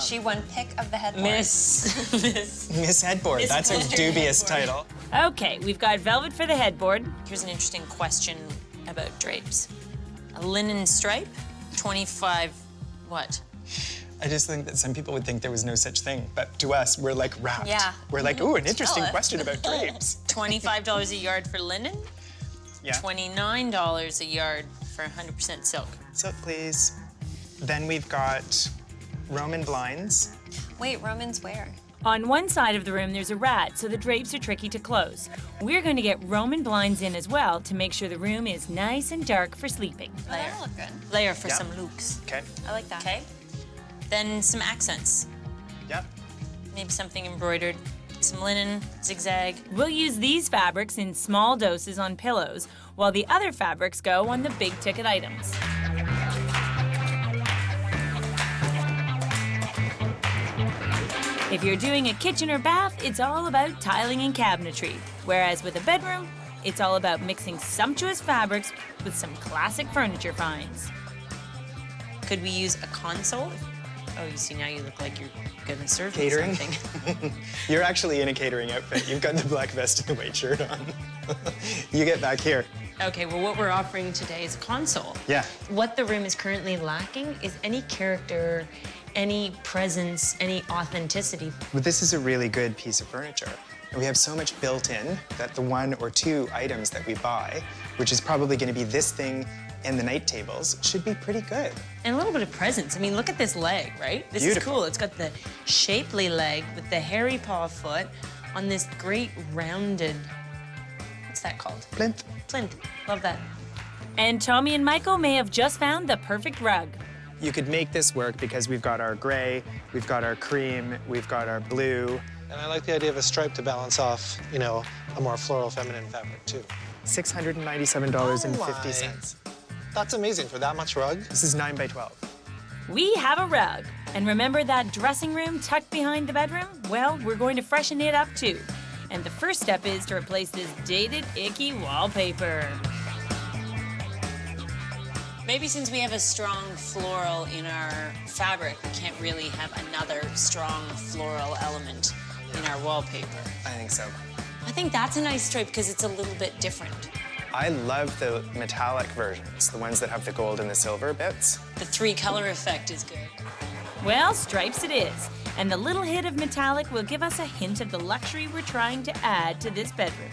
She won pick of the headboard. Miss Headboard. That's a dubious title. Okay, we've got velvet for the headboard. Here's an interesting question about drapes. A linen stripe, 25, what? I just think that some people would think there was no such thing, but to us, we're like wrapped. Yeah. We're like, ooh, an interesting question about drapes. $25 a yard for linen. Yeah. $29 a yard for 100% silk. Silk, please. Then we've got Roman blinds. Wait, Roman's where? On one side of the room, there's a rat, so the drapes are tricky to close. We're going to get Roman blinds in as well to make sure the room is nice and dark for sleeping. Oh, that'll look good. Layer for some looks. Okay. I like that. Okay. Then some accents. Yep. Maybe something embroidered. Some linen, zigzag. We'll use these fabrics in small doses on pillows, while the other fabrics go on the big ticket items. If you're doing a kitchen or bath, it's all about tiling and cabinetry. Whereas with a bedroom, it's all about mixing sumptuous fabrics with some classic furniture finds. Could we use a console? Oh, you see, now you look like you're gonna serve me Catering? something. You're actually in a catering outfit. You've got the black vest and the white shirt on. You get back here. Okay, well, what we're offering today is a console. Yeah. What the room is currently lacking is any character, any presence, any authenticity. But this is a really good piece of furniture. And we have so much built in that the 1 or 2 items that we buy, which is probably gonna be this thing and the night tables, should be pretty good. And a little bit of presence. I mean, look at this leg, right? This Beautiful. is cool. It's got the shapely leg with the hairy paw foot on this great rounded, what's that called? Plinth. Plinth. Love that. And Tommy and Michael may have just found the perfect rug. You could make this work because we've got our gray, we've got our cream, we've got our blue. And I like the idea of a stripe to balance off, you know, a more floral feminine fabric too. $697.50. That's amazing for that much rug. This is 9 by 12. We have a rug. And remember that dressing room tucked behind the bedroom? Well, we're going to freshen it up too. And the first step is to replace this dated, icky wallpaper. Maybe since we have a strong floral in our fabric, we can't really have another strong floral element in our wallpaper. I think so. I think that's a nice stripe because it's a little bit different. I love the metallic versions, the ones that have the gold and the silver bits. The 3-color effect is good. Well, stripes it is. And the little hit of metallic will give us a hint of the luxury we're trying to add to this bedroom.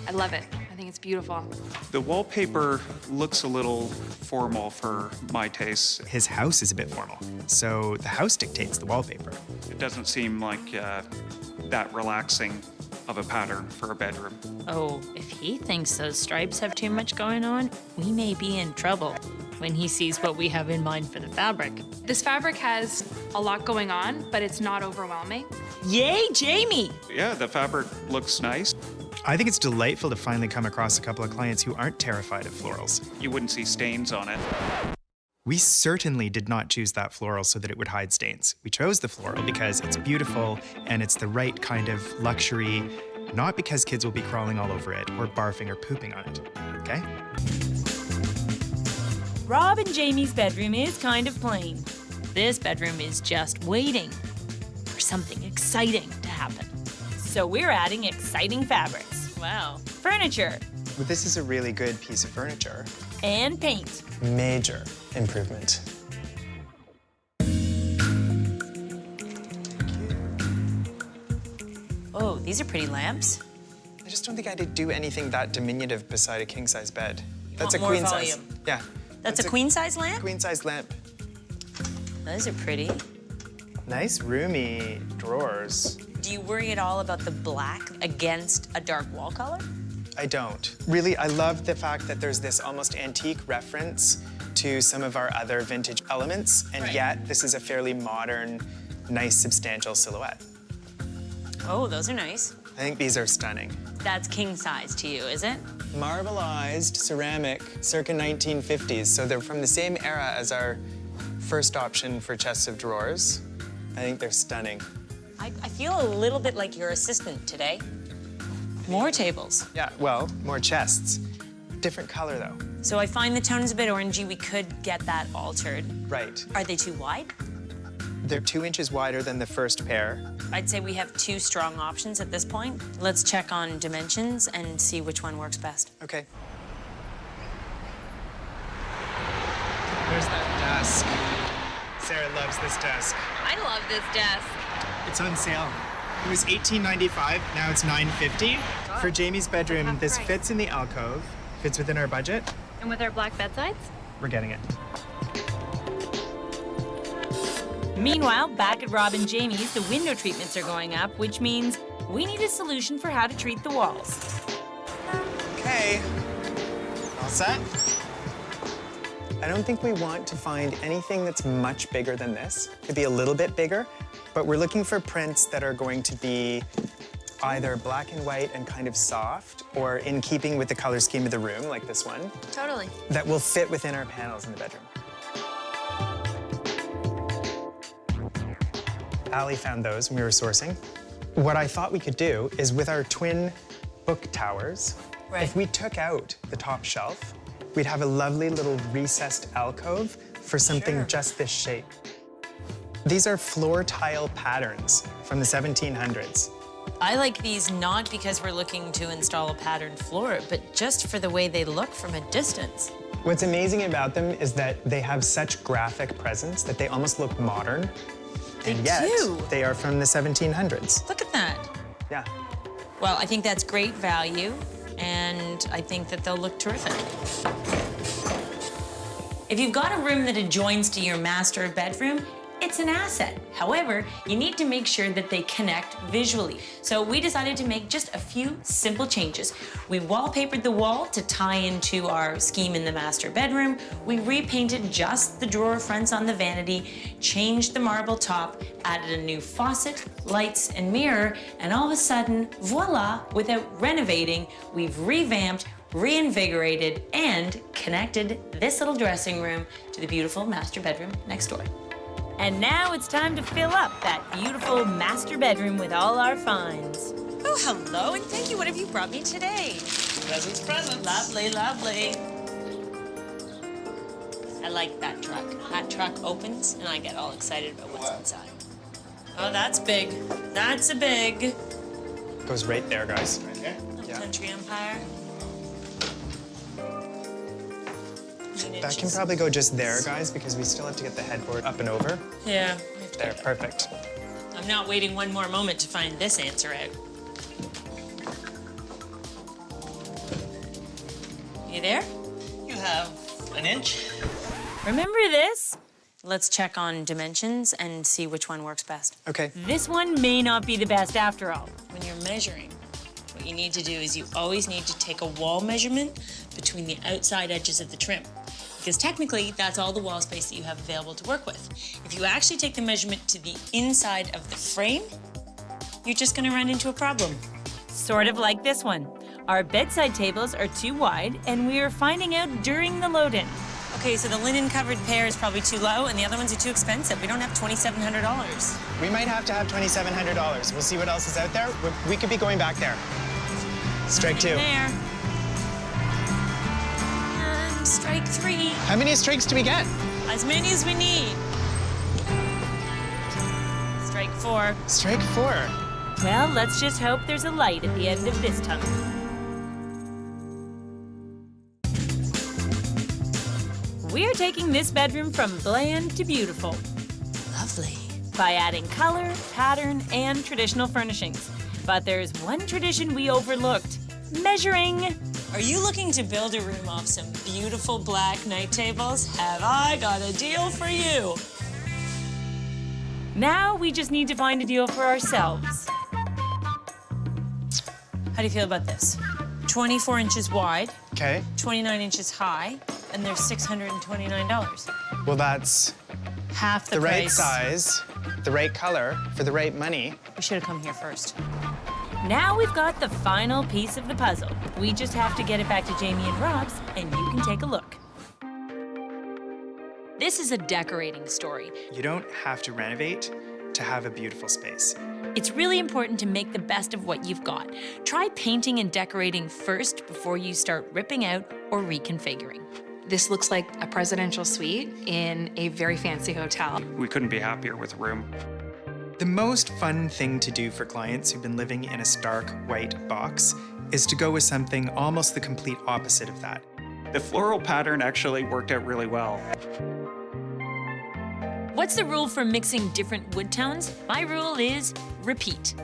I love it. I think it's beautiful. The wallpaper looks a little formal for my taste. His house is a bit formal, so the house dictates the wallpaper. It doesn't seem like that relaxing of a pattern for a bedroom. Oh, if he thinks those stripes have too much going on, we may be in trouble when he sees what we have in mind for the fabric. This fabric has a lot going on, but it's not overwhelming. Yay, Jamie! Yeah, the fabric looks nice. I think it's delightful to finally come across a couple of clients who aren't terrified of florals. You wouldn't see stains on it. We certainly did not choose that floral so that it would hide stains. We chose the floral because it's beautiful and it's the right kind of luxury not because kids will be crawling all over it or barfing or pooping on it, okay? Rob and Jamie's bedroom is kind of plain. This bedroom is just waiting for something exciting to happen. So we're adding exciting fabrics. Wow. Furniture. Well, this is a really good piece of furniture. And paint. Major improvement. Oh, these are pretty lamps. I just don't think I'd do anything that diminutive beside a king-size bed. That's a want more queen size. volume. Yeah. That's a queen-size lamp? Queen-size lamp. Those are pretty. Nice roomy drawers. Do you worry at all about the black against a dark wall color? I don't. Really, I love the fact that there's this almost antique reference to some of our other vintage elements, and yet this is a fairly modern, nice, substantial silhouette. Oh, those are nice. I think these are stunning. That's king size to you, is it? Marbleized ceramic, circa 1950s, so they're from the same era as our first option for chests of drawers. I think they're stunning. I feel a little bit like your assistant today. More tables. Yeah, well, more chests. Different color, though. So I find the tone is a bit orangey. We could get that altered. Right. Are they too wide? They're 2 inches wider than the first pair. I'd say we have 2 strong options at this point. Let's check on dimensions and see which one works best. Okay. There's that desk. Sarah loves this desk. I love this desk. It's on sale. It was $18.95, now it's $9.50. For Jamie's bedroom, this fits in the alcove, fits within our budget. And with our black bedsides? We're getting it. Meanwhile, back at Rob and Jamie's, the window treatments are going up, which means we need a solution for how to treat the walls. Okay. All set? I don't think we want to find anything that's much bigger than this. Could be a little bit bigger, but we're looking for prints that are going to be either black and white and kind of soft, or in keeping with the color scheme of the room, like this one. Totally. That will fit within our panels in the bedroom. Allie found those when we were sourcing. What I thought we could do is with our twin book towers, if we took out the top shelf, we'd have a lovely little recessed alcove for something just this shape. These are floor tile patterns from the 1700s. I like these not because we're looking to install a patterned floor, but just for the way they look from a distance. What's amazing about them is that they have such graphic presence that they almost look modern. And yet, they are from the 1700s. Look at that. Yeah. Well, I think that's great value, and I think that they'll look terrific. If you've got a room that adjoins to your master bedroom, it's an asset. However, you need to make sure that they connect visually. So we decided to make just a few simple changes. We wallpapered the wall to tie into our scheme in the master bedroom. We repainted just the drawer fronts on the vanity, changed the marble top, added a new faucet, lights, and mirror, and all of a sudden, voila, without renovating, we've revamped, reinvigorated, and connected this little dressing room to the beautiful master bedroom next door. And now it's time to fill up that beautiful master bedroom with all our finds. Oh, hello, and thank you. What have you brought me today? Presents, presents. Lovely, lovely. I like that truck. That truck opens, and I get all excited about what's inside. Oh, that's big. That's a big. Goes right there, guys. Right there? Little Country Empire. That can probably go just there, guys, because we still have to get the headboard up and over. Yeah. There, perfect. I'm not waiting one more moment to find this answer out. You there? You have an inch. Remember this? Let's check on dimensions and see which one works best. Okay. This one may not be the best after all. When you're measuring, what you need to do is you always need to take a wall measurement between the outside edges of the trim. Because technically, that's all the wall space that you have available to work with. If you actually take the measurement to the inside of the frame, you're just gonna run into a problem. Sort of like this one. Our bedside tables are too wide, and we are finding out during the load-in. Okay, so the linen-covered pair is probably too low, and the other ones are too expensive. We don't have $2,700. We might have to have $2,700. We'll see what else is out there. We could be going back there. Strike 2. There. And strike 3. How many strikes do we get? As many as we need. Strike 4. Strike 4. Well, let's just hope there's a light at the end of this tunnel. We're taking this bedroom from bland to beautiful. Lovely. By adding color, pattern, and traditional furnishings. But there's one tradition we overlooked: measuring. Are you looking to build a room off some beautiful black night tables? Have I got a deal for you? Now we just need to find a deal for ourselves. How do you feel about this? 24 inches wide, Okay. 29 inches high, and they're $629. Well, that's Half the right price. size, the right color, for the right money. We should have come here first. Now we've got the final piece of the puzzle. We just have to get it back to Jamie and Rob's, and you can take a look. This is a decorating story. You don't have to renovate to have a beautiful space. It's really important to make the best of what you've got. Try painting and decorating first before you start ripping out or reconfiguring. This looks like a presidential suite in a very fancy hotel. We couldn't be happier with the room. The most fun thing to do for clients who've been living in a stark white box is to go with something almost the complete opposite of that. The floral pattern actually worked out really well. What's the rule for mixing different wood tones? My rule is repeat.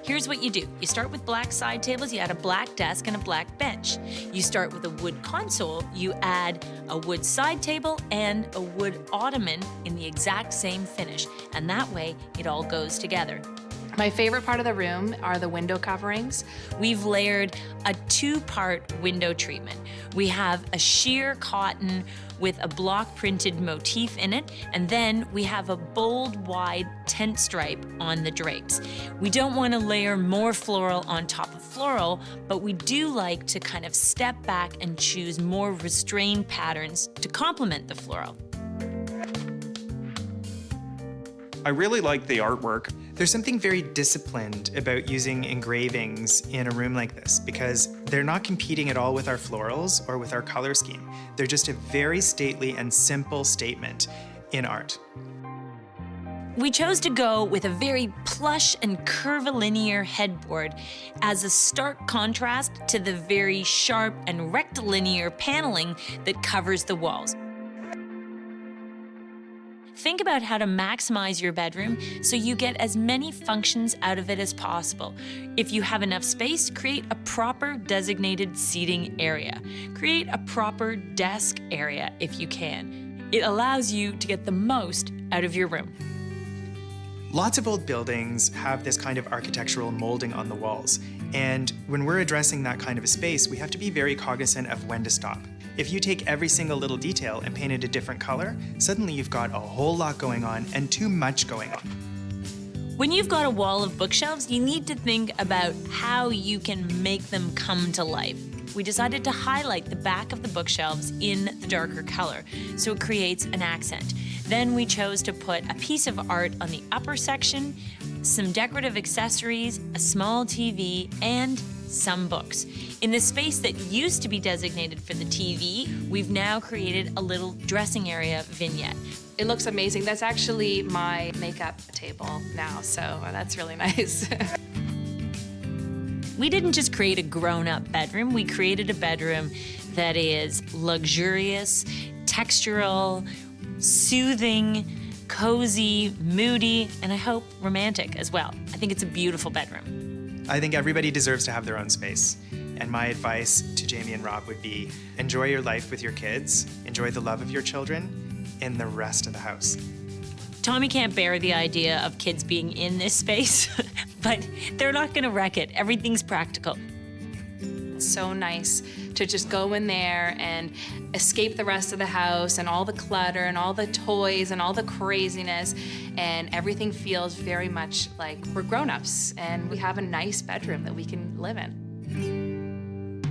Here's what you do. You start with black side tables, you add a black desk and a black bench. You start with a wood console, you add a wood side table and a wood ottoman in the exact same finish. And that way, it all goes together. My favorite part of the room are the window coverings. We've layered a 2-part window treatment. We have a sheer cotton with a block printed motif in it, and then we have a bold, wide tent stripe on the drapes. We don't want to layer more floral on top of floral, but we do like to kind of step back and choose more restrained patterns to complement the floral. I really like the artwork. There's something very disciplined about using engravings in a room like this because they're not competing at all with our florals or with our color scheme. They're just a very stately and simple statement in art. We chose to go with a very plush and curvilinear headboard as a stark contrast to the very sharp and rectilinear paneling that covers the walls. Think about how to maximize your bedroom so you get as many functions out of it as possible. If you have enough space, create a proper designated seating area. Create a proper desk area if you can. It allows you to get the most out of your room. Lots of old buildings have this kind of architectural molding on the walls. And when we're addressing that kind of a space, we have to be very cognizant of when to stop. If you take every single little detail and paint it a different color, suddenly you've got a whole lot going on and too much going on. When you've got a wall of bookshelves, you need to think about how you can make them come to life. We decided to highlight the back of the bookshelves in the darker color, so it creates an accent. Then we chose to put a piece of art on the upper section, some decorative accessories, a small TV, and some books. In the space that used to be designated for the TV, we've now created a little dressing area vignette. It looks amazing. That's actually my makeup table now, so that's really nice. We didn't just create a grown-up bedroom, we created a bedroom that is luxurious, textural, soothing, cozy, moody, and I hope romantic as well. I think it's a beautiful bedroom. I think everybody deserves to have their own space. And my advice to Jamie and Rob would be enjoy your life with your kids, enjoy the love of your children in the rest of the house. Tommy can't bear the idea of kids being in this space, but they're not gonna wreck it. Everything's practical. It's so nice to just go in there and escape the rest of the house and all the clutter and all the toys and all the craziness, and everything feels very much like we're grown-ups and we have a nice bedroom that we can live in.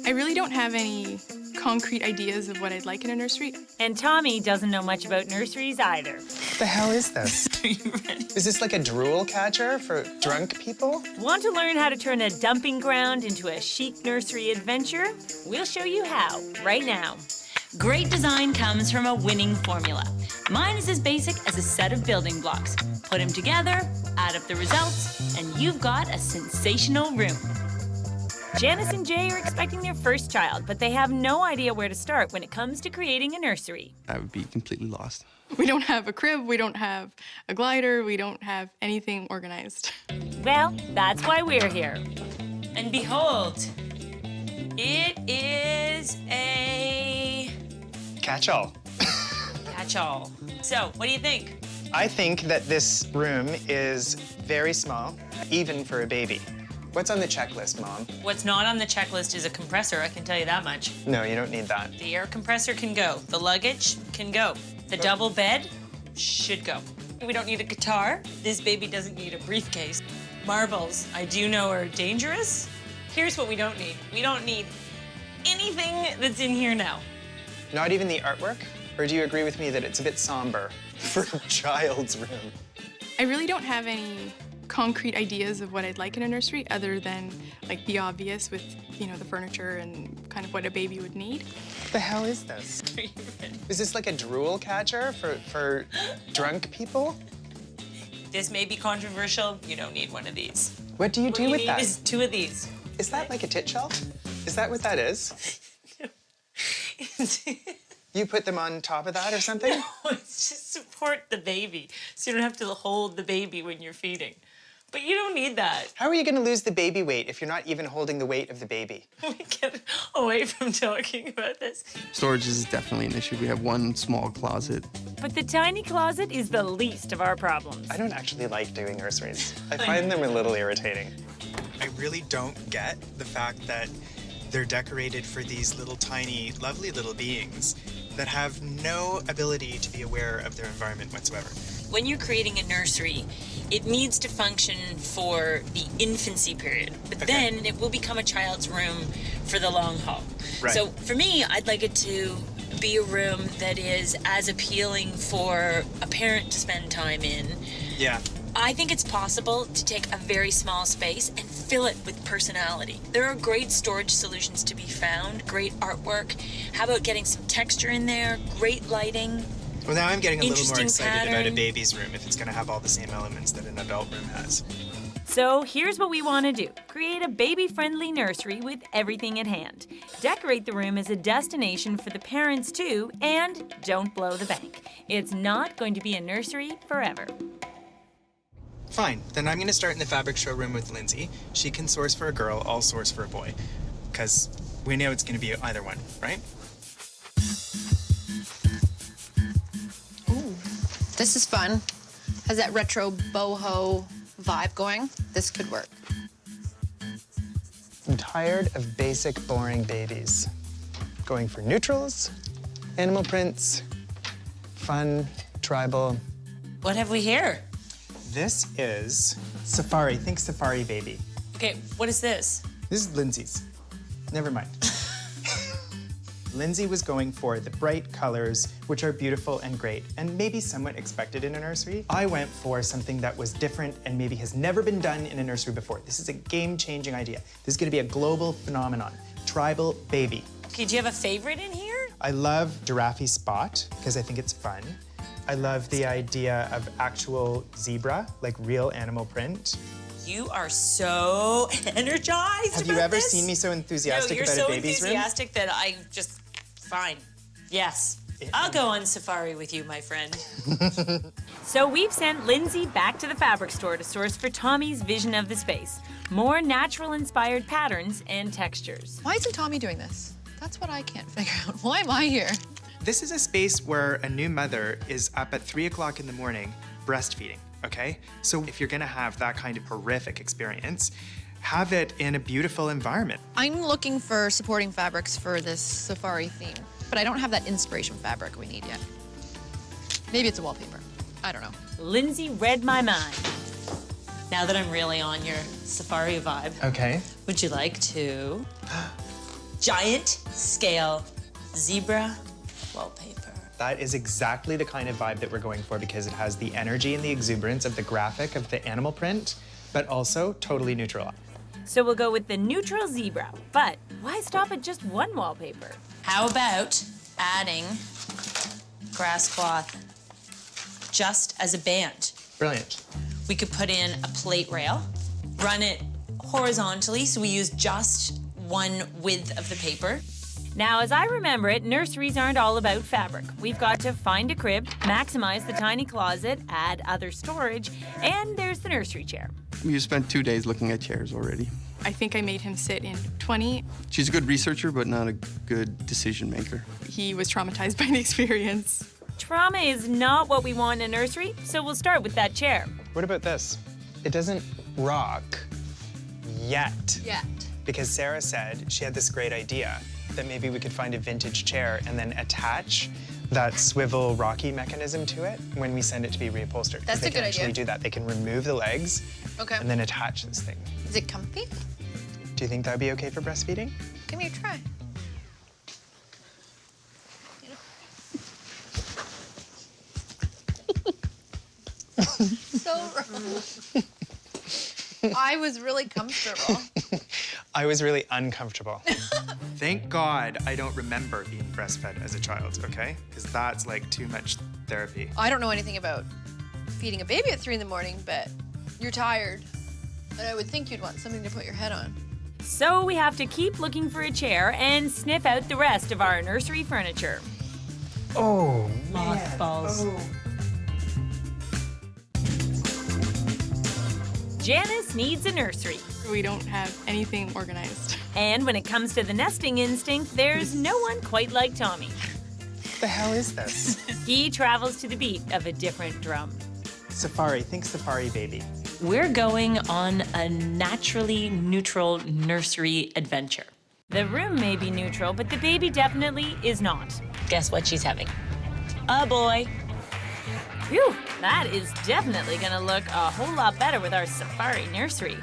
I really don't have any concrete ideas of what I'd like in a nursery. And Tommy doesn't know much about nurseries either. What the hell is this? Are you ready? Is this like a drool catcher for drunk people? Want to learn how to turn a dumping ground into a chic nursery adventure? We'll show you how right now. Great design comes from a winning formula. Mine is as basic as a set of building blocks. Put them together, add up the results, and you've got a sensational room. Janice and Jay are expecting their first child, but they have no idea where to start when it comes to creating a nursery. I would be completely lost. We don't have a crib, we don't have a glider, we don't have anything organized. Well, that's why we're here. And behold, it is a Catch-all. catch-all. So, what do you think? I think that this room is very small, even for a baby. What's on the checklist, Mom? What's not on the checklist is a compressor, I can tell you that much. No, you don't need that. The air compressor can go. The luggage can go. The double bed should go. We don't need a guitar. This baby doesn't need a briefcase. Marbles, I do know, are dangerous. Here's what we don't need. We don't need anything that's in here now. Not even the artwork? Or do you agree with me that it's a bit somber for a child's room? I really don't have any concrete ideas of what I'd like in a nursery other than like the obvious with, you know, the furniture and kind of what a baby would need. What the hell is this? Is this like a drool catcher for drunk people? This may be controversial. You don't need one of these. What do you do with that? What you need is 2 of these. Is that like a tit shelf? Is that what that is? You put them on top of that or something? No, it's just support the baby, so you don't have to hold the baby when you're feeding. But you don't need that. How are you going to lose the baby weight if you're not even holding the weight of the baby? We get away from talking about this. Storage is definitely an issue. We have one small closet. But the tiny closet is the least of our problems. I don't actually like doing nurseries. I find them a little irritating. I really don't get the fact that they're decorated for these little tiny, lovely little beings that have no ability to be aware of their environment whatsoever. When you're creating a nursery, it needs to function for the infancy period, but then it will become a child's room for the long haul. Right. So for me, I'd like it to be a room that is as appealing for a parent to spend time in. Yeah. I think it's possible to take a very small space and fill it with personality. There are great storage solutions to be found, great artwork. How about getting some texture in there, great lighting? Well, now I'm getting a little more Interesting excited about a pattern. baby's room if it's going to have all the same elements that an adult room has. So here's what we want to do. Create a baby-friendly nursery with everything at hand. Decorate the room as a destination for the parents too, and don't blow the bank. It's not going to be a nursery forever. Fine, then I'm going to start in the fabric showroom with Lindsay. She can source for a girl, I'll source for a boy. Because we know it's going to be either one, right? Ooh, this is fun. Has that retro boho vibe going. This could work. I'm tired of basic, boring babies. Going for neutrals, animal prints, fun, tribal. What have we here? This is Safari. Think Safari Baby. Okay, what is this? This is Lindsay's. Never mind. Lindsay was going for the bright colors, which are beautiful and great, and maybe somewhat expected in a nursery. I went for something that was different and maybe has never been done in a nursery before. This is a game-changing idea. This is gonna be a global phenomenon. Tribal baby. Okay, do you have a favorite in here? I love Giraffe Spot, because I think it's fun. I love the idea of actual zebra, like real animal print. You are so energized. Have you ever seen me so enthusiastic about a baby's room? You're so enthusiastic that I just, fine. Yes. I'll go on safari with you, my friend. So we've sent Lindsay back to the fabric store to source for Tommy's vision of the space. More natural-inspired patterns and textures. Why isn't Tommy doing this? That's what I can't figure out. Why am I here? This is a space where a new mother is up at 3 o'clock in the morning breastfeeding, okay? So if you're gonna have that kind of horrific experience, have it in a beautiful environment. I'm looking for supporting fabrics for this safari theme, but I don't have that inspiration fabric we need yet. Maybe it's a wallpaper. I don't know. Lindsay read my mind. Now that I'm really on your safari vibe, okay, would you like to giant scale Zebra wallpaper. That is exactly the kind of vibe that we're going for because it has the energy and the exuberance of the graphic of the animal print, but also totally neutral. So we'll go with the neutral zebra, but why stop at just one wallpaper? How about adding grass cloth just as a band? Brilliant. We could put in a plate rail, run it horizontally, so we use just one width of the paper. Now, as I remember it, nurseries aren't all about fabric. We've got to find a crib, maximize the tiny closet, add other storage, and there's the nursery chair. You spent 2 days looking at chairs already. I think I made him sit in 20. She's a good researcher, but not a good decision maker. He was traumatized by the experience. Trauma is not what we want in a nursery, so we'll start with that chair. What about this? It doesn't rock yet. Yet. Because Sarah said she had this great idea that maybe we could find a vintage chair and then attach that swivel rocky mechanism to it when we send it to be reupholstered. That's a good They can idea. actually do that. They can remove the legs and then attach this thing. Is it comfy? Do you think that would be okay for breastfeeding? Give me a try. So wrong. I was really comfortable. I was really uncomfortable. Thank God I don't remember being breastfed as a child, okay? Because that's like too much therapy. I don't know anything about feeding a baby at 3 in the morning, but you're tired. And I would think you'd want something to put your head on. So we have to keep looking for a chair and sniff out the rest of our nursery furniture. Oh, mothballs. Janice needs a nursery. We don't have anything organized. And when it comes to the nesting instinct, there's no one quite like Tommy. What the hell is this? He travels to the beat of a different drum. Safari, think safari baby. We're going on a naturally neutral nursery adventure. The room may be neutral, but the baby definitely is not. Guess what she's having? A boy. Phew, that is definitely gonna look a whole lot better with our safari nursery.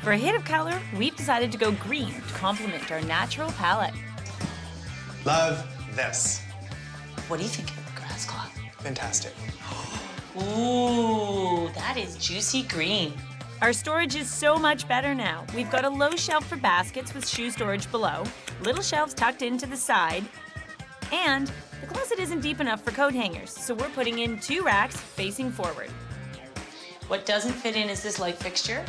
For a hit of color, we've decided to go green to complement our natural palette. Love this. What do you think of the grass cloth? Fantastic. Ooh, that is juicy green. Our storage is so much better now. We've got a low shelf for baskets with shoe storage below, little shelves tucked into the side, and the closet isn't deep enough for coat hangers, so we're putting in 2 racks facing forward. What doesn't fit in is this light fixture.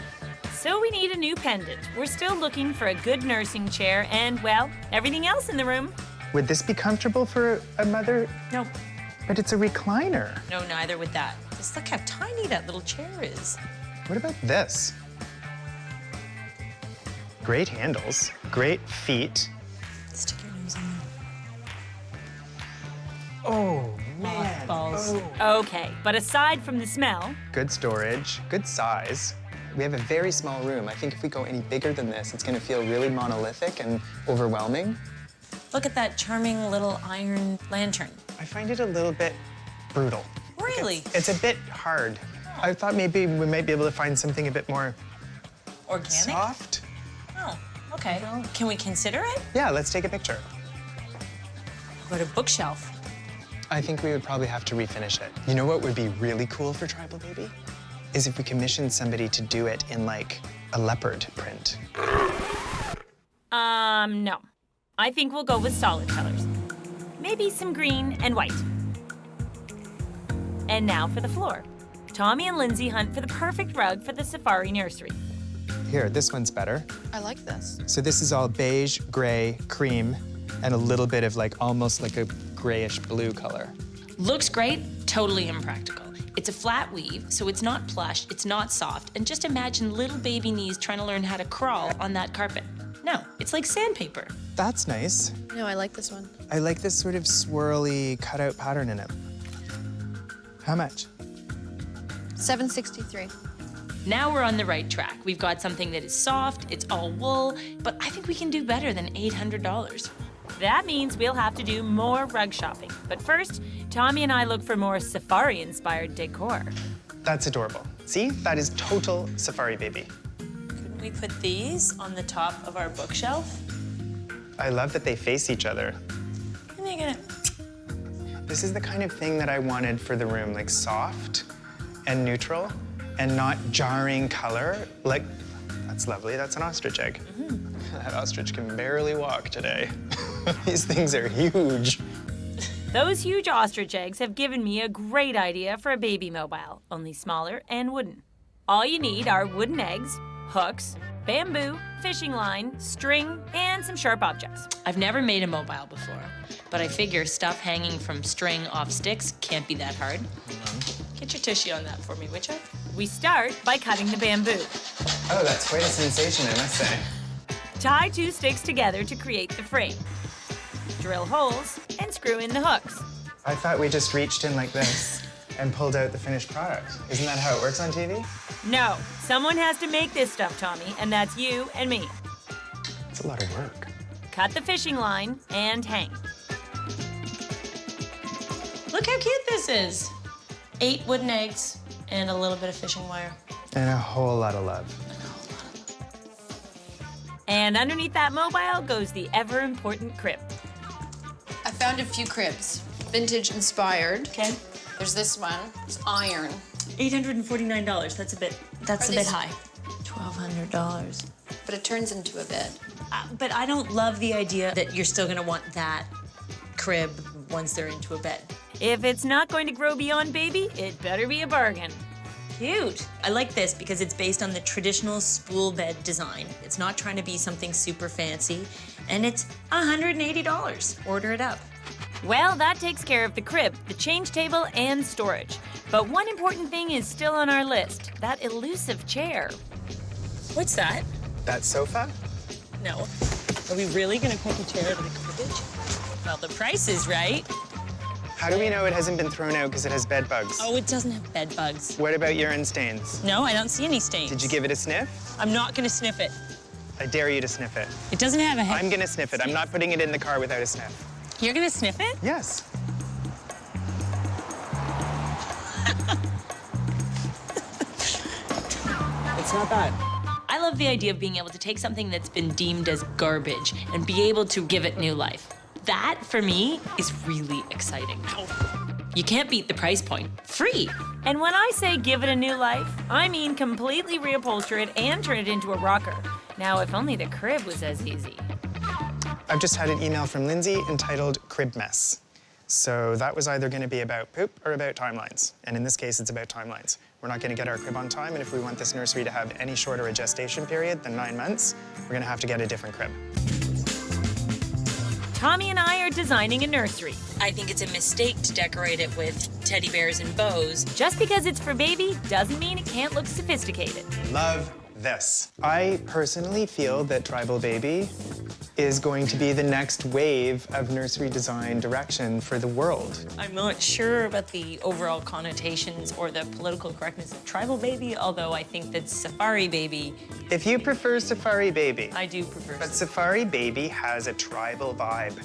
So we need a new pendant. We're still looking for a good nursing chair and, well, everything else in the room. Would this be comfortable for a mother? No. But it's a recliner. No, neither would that. Just look how tiny that little chair is. What about this? Great handles, great feet. Stick your nose in there. Oh, man. Mothballs. Okay, but aside from the smell, Good storage, good size. We have a very small room. I think if we go any bigger than this, it's gonna feel really monolithic and overwhelming. Look at that charming little iron lantern. I find it a little bit brutal. Really? It's a bit hard. I thought maybe we might be able to find something a bit more Organic? soft. Oh, okay. Can we consider it? Yeah, let's take a picture. What a bookshelf. I think we would probably have to refinish it. You know what would be really cool for Tribal Baby? Is if we commissioned somebody to do it in like a leopard print. no. I think we'll go with solid colors. Maybe some green and white. And now for the floor. Tommy and Lindsay hunt for the perfect rug for the safari nursery. Here, this one's better. I like this. So this is all beige, gray, cream, and a little bit of like almost like a grayish blue color. Looks great, totally impractical. It's a flat weave, so it's not plush, it's not soft, and just imagine little baby knees trying to learn how to crawl on that carpet. No, it's like sandpaper. That's nice. No, I like this one. I like this sort of swirly cutout pattern in it. How much? $763. Now we're on the right track. We've got something that is soft, it's all wool, but I think we can do better than $800. That means we'll have to do more rug shopping. But first, Tommy and I look for more safari-inspired decor. That's adorable. See, that is total Safari Baby. Couldn't we put these on the top of our bookshelf? I love that they face each other. And they really gonna... This is the kind of thing that I wanted for the room, like soft and neutral and not jarring color. Like, that's lovely, that's an ostrich egg. That ostrich can barely walk today. These things are huge. Those huge ostrich eggs have given me a great idea for a baby mobile, only smaller and wooden. All you need are wooden eggs, hooks, bamboo, fishing line, string, and some sharp objects. I've never made a mobile before, but I figure stuff hanging from string off sticks can't be that hard. Get your tissue on that for me, would you? We start by cutting the bamboo. Oh, that's quite a sensation, I must say. Tie 2 sticks together to create the frame. Drill holes and screw in the hooks. I thought we just reached in like this and pulled out the finished product. Isn't that how it works on TV? No, someone has to make this stuff, Tommy, and that's you and me. It's a lot of work. Cut the fishing line and hang. Look how cute this is. 8 wooden eggs and a little bit of fishing wire. And a whole lot of love. And underneath that mobile goes the ever-important crib. I found a few cribs, vintage inspired. Okay. There's this one, it's iron. $849, that's a bit high. $1,200. But it turns into a bed. But I don't love the idea that you're still gonna want that crib once they're into a bed. If it's not going to grow beyond baby, it better be a bargain. Cute. I like this because it's based on the traditional spool bed design. It's not trying to be something super fancy, and it's $180. Order it up. Well, that takes care of the crib, the change table, and storage. But one important thing is still on our list, that elusive chair. What's that? That sofa? No. Are we really gonna take a chair to the cribbage? Well, the price is right. How do we know it hasn't been thrown out because it has bed bugs? Oh, it doesn't have bed bugs. What about urine stains? No, I don't see any stains. Did you give it a sniff? I'm not gonna sniff it. I dare you to sniff it. It doesn't have a head. I'm gonna sniff it. I'm not putting it in the car without a sniff. You're gonna sniff it? Yes. It's not bad. I love the idea of being able to take something that's been deemed as garbage and be able to give it new life. That, for me, is really exciting. You can't beat the price point. Free. And when I say give it a new life, I mean completely reupholster it and turn it into a rocker. Now, if only the crib was as easy. I've just had an email from Lindsay entitled Crib Mess. So that was either going to be about poop or about timelines. And in this case, it's about timelines. We're not going to get our crib on time, and if we want this nursery to have any shorter a gestation period than 9 months, we're going to have to get a different crib. Tommy and I are designing a nursery. I think it's a mistake to decorate it with teddy bears and bows. Just because it's for baby doesn't mean it can't look sophisticated. Love this. I personally feel that Tribal Baby is going to be the next wave of nursery design direction for the world. I'm not sure about the overall connotations or the political correctness of Tribal Baby, although I think that Safari Baby... If you prefer Safari Baby. I do prefer But Safari Baby has a tribal vibe.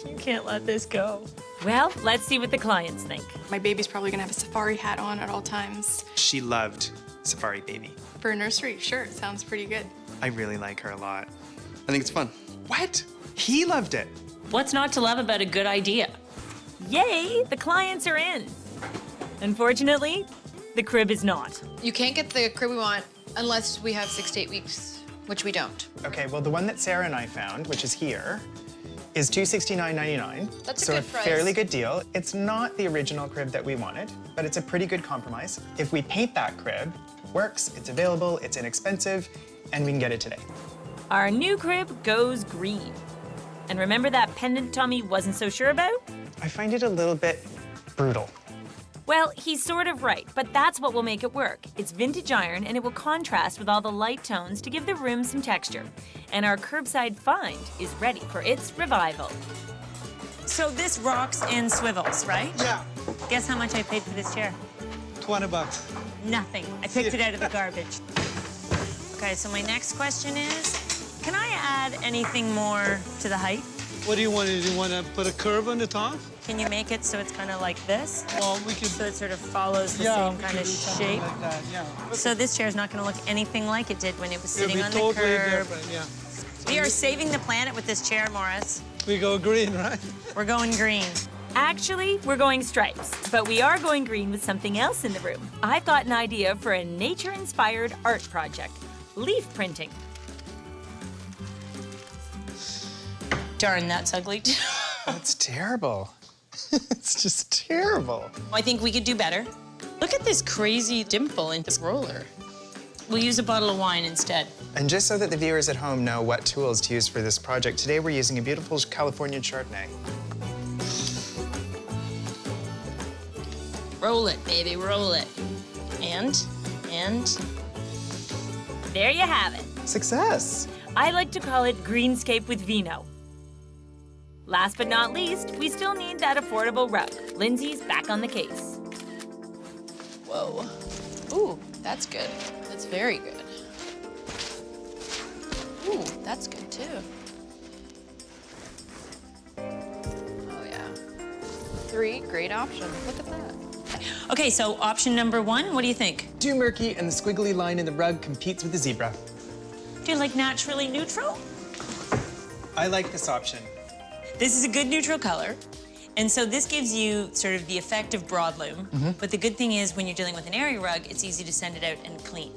You can't let this go. Well, let's see what the clients think. My baby's probably gonna have a safari hat on at all times. She loved Safari Baby. For a nursery, sure, it sounds pretty good. I really like her a lot. I think it's fun. What? He loved it. What's not to love about a good idea? Yay, the clients are in. Unfortunately, the crib is not. You can't get the crib we want unless we have 6 to 8 weeks, which we don't. Okay, well, the one that Sarah and I found, which is here, is $269.99. That's a so good price. Fairly good deal. It's not the original crib that we wanted, but it's a pretty good compromise. If we paint that crib, it works, it's available, it's inexpensive, and we can get it today. Our new crib goes green. And remember that pendant Tommy wasn't so sure about? I find it a little bit brutal. Well, he's sort of right, but that's what will make it work. It's vintage iron, and it will contrast with all the light tones to give the room some texture. And our curbside find is ready for its revival. So this rocks and swivels, right? Yeah. Guess how much I paid for this chair? $20. Nothing. I picked it out of the garbage. Okay, so my next question is, can I add anything more to the height? What do you want? Do you want to put a curve on the top? Can you make it so it's kind of like this? Well, we can. So it sort of follows the Yeah, same we kind can of do something shape? like that, yeah. So this chair is not going to look anything like it did when it was It'll sitting be on totally the curb. different, yeah. We are saving the planet with this chair, Morris. We go green, right? We're going green. Actually, we're going stripes, but we are going green with something else in the room. I've got an idea for a nature-inspired art project, leaf printing. Darn, that's ugly. That's terrible. It's just terrible. I think we could do better. Look at this crazy dimple in this roller. We'll use a bottle of wine instead. And just so that the viewers at home know what tools to use for this project, today we're using a beautiful California Chardonnay. Roll it, baby, roll it. And. There you have it. Success. I like to call it greenscape with vino. Last but not least, we still need that affordable rug. Lindsay's back on the case. Whoa. Ooh, that's good. That's very good. Ooh, that's good too. Oh yeah. 3 great options. Look at that. Okay, so option number 1, what do you think? Too murky and the squiggly line in the rug competes with the zebra. Do you like naturally neutral? I like this option. This is a good neutral color. And so this gives you sort of the effect of broadloom. But the good thing is when you're dealing with an area rug, it's easy to send it out and clean,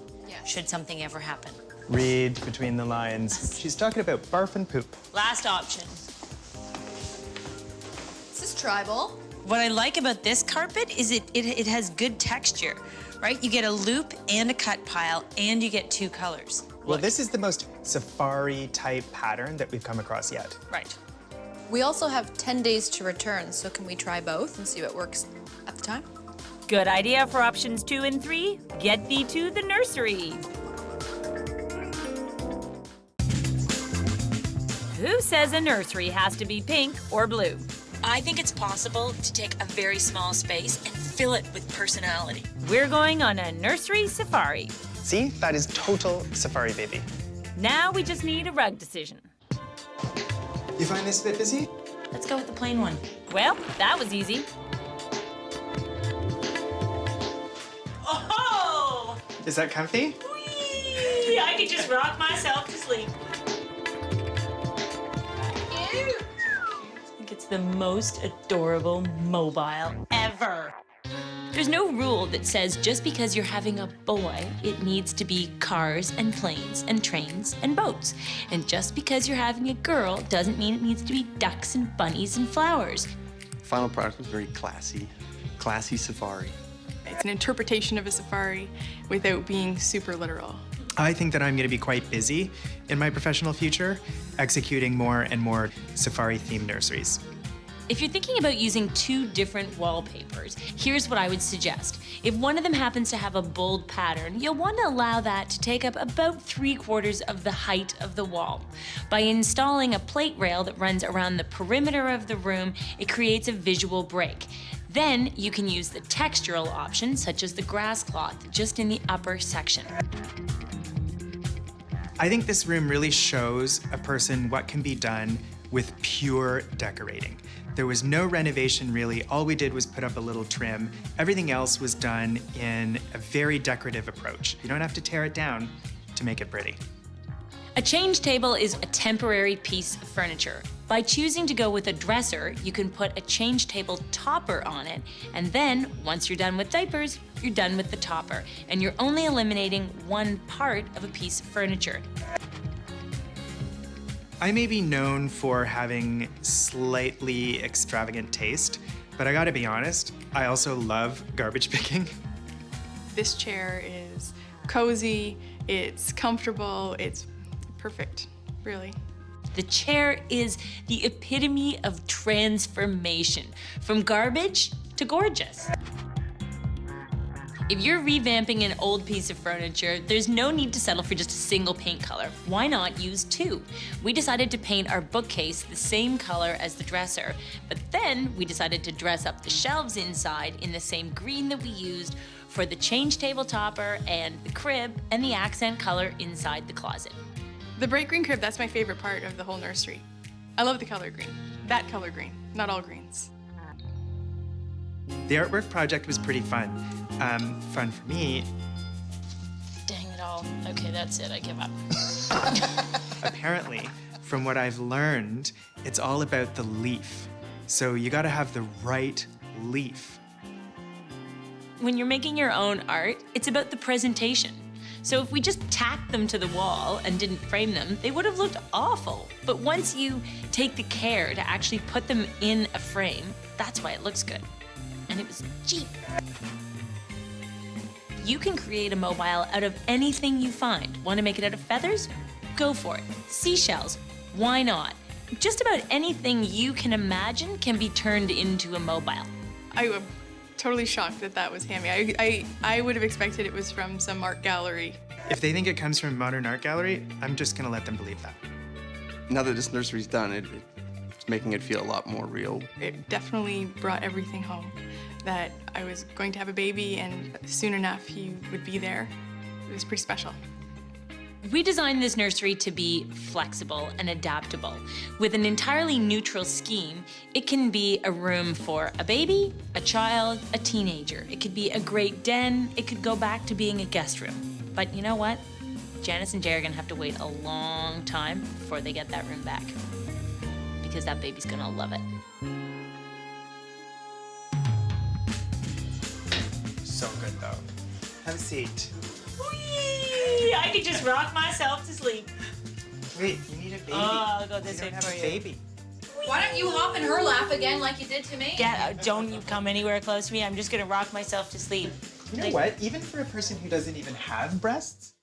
should something ever happen. Read between the lines. She's talking about barf and poop. Last option. This is tribal. What I like about this carpet is it has good texture, right? You get a loop and a cut pile, and you get 2 colors. Well, this is the most safari-type pattern that we've come across yet. Right. We also have 10 days to return, so can we try both and see what works at the time? Good idea for options 2 and 3. Get thee to the nursery. Who says a nursery has to be pink or blue? I think it's possible to take a very small space and fill it with personality. We're going on a nursery safari. See, that is total safari, baby. Now we just need a rug decision. You find this a bit busy? Let's go with the plain one. Well, that was easy. Oh! Is that comfy? Whee! I could just rock myself to sleep. I think it's the most adorable mobile ever. There's no rule that says just because you're having a boy, it needs to be cars and planes and trains and boats. And just because you're having a girl doesn't mean it needs to be ducks and bunnies and flowers. Final product was very classy. Classy safari. It's an interpretation of a safari without being super literal. I think that I'm going to be quite busy in my professional future, executing more and more safari-themed nurseries. If you're thinking about using 2 different wallpapers, here's what I would suggest. If one of them happens to have a bold pattern, you'll want to allow that to take up about 3/4 of the height of the wall. By installing a plate rail that runs around the perimeter of the room, it creates a visual break. Then you can use the textural option, such as the grass cloth, just in the upper section. I think this room really shows a person what can be done with pure decorating. There was no renovation really. All we did was put up a little trim. Everything else was done in a very decorative approach. You don't have to tear it down to make it pretty. A change table is a temporary piece of furniture. By choosing to go with a dresser, you can put a change table topper on it, and then, once you're done with diapers, you're done with the topper, and you're only eliminating one part of a piece of furniture. I may be known for having slightly extravagant taste, but I gotta be honest, I also love garbage picking. This chair is cozy, it's comfortable, it's perfect, really. The chair is the epitome of transformation, from garbage to gorgeous. If you're revamping an old piece of furniture, there's no need to settle for just a single paint color. Why not use 2? We decided to paint our bookcase the same color as the dresser, but then we decided to dress up the shelves inside in the same green that we used for the change table topper and the crib and the accent color inside the closet. The bright green crib, that's my favorite part of the whole nursery. I love the color green. That color green, not all greens. The artwork project was pretty fun. Fun for me. Dang it all. Okay, that's it, I give up. Apparently, From what I've learned, it's all about the leaf. So you gotta have the right leaf. When you're making your own art, it's about the presentation. So if we just tacked them to the wall and didn't frame them, they would have looked awful. But once you take the care to actually put them in a frame, that's why it looks good. And it was cheap. You can create a mobile out of anything you find. Want to make it out of feathers? Go for it. Seashells? Why not? Just about anything you can imagine can be turned into a mobile. I am totally shocked that that was Hammy. I would have expected it was from some art gallery. If they think it comes from a modern art gallery, I'm just gonna let them believe that. Now that this nursery's done, it's making it feel a lot more real. It definitely brought everything home. That I was going to have a baby and soon enough he would be there. It was pretty special. We designed this nursery to be flexible and adaptable. With an entirely neutral scheme, it can be a room for a baby, a child, a teenager. It could be a great den. It could go back to being a guest room. But you know what? Janice and Jay are gonna have to wait a long time before they get that room back. Because that baby's gonna love it. So good though. Have a seat. Whee! I could just rock myself to sleep. Wait, you need a baby. Oh, I'll go this way you don't for have you. a baby. Why don't you hop in her lap again like you did to me? Don't you come anywhere close to me. I'm just gonna rock myself to sleep. You know what? Even for a person who doesn't even have breasts,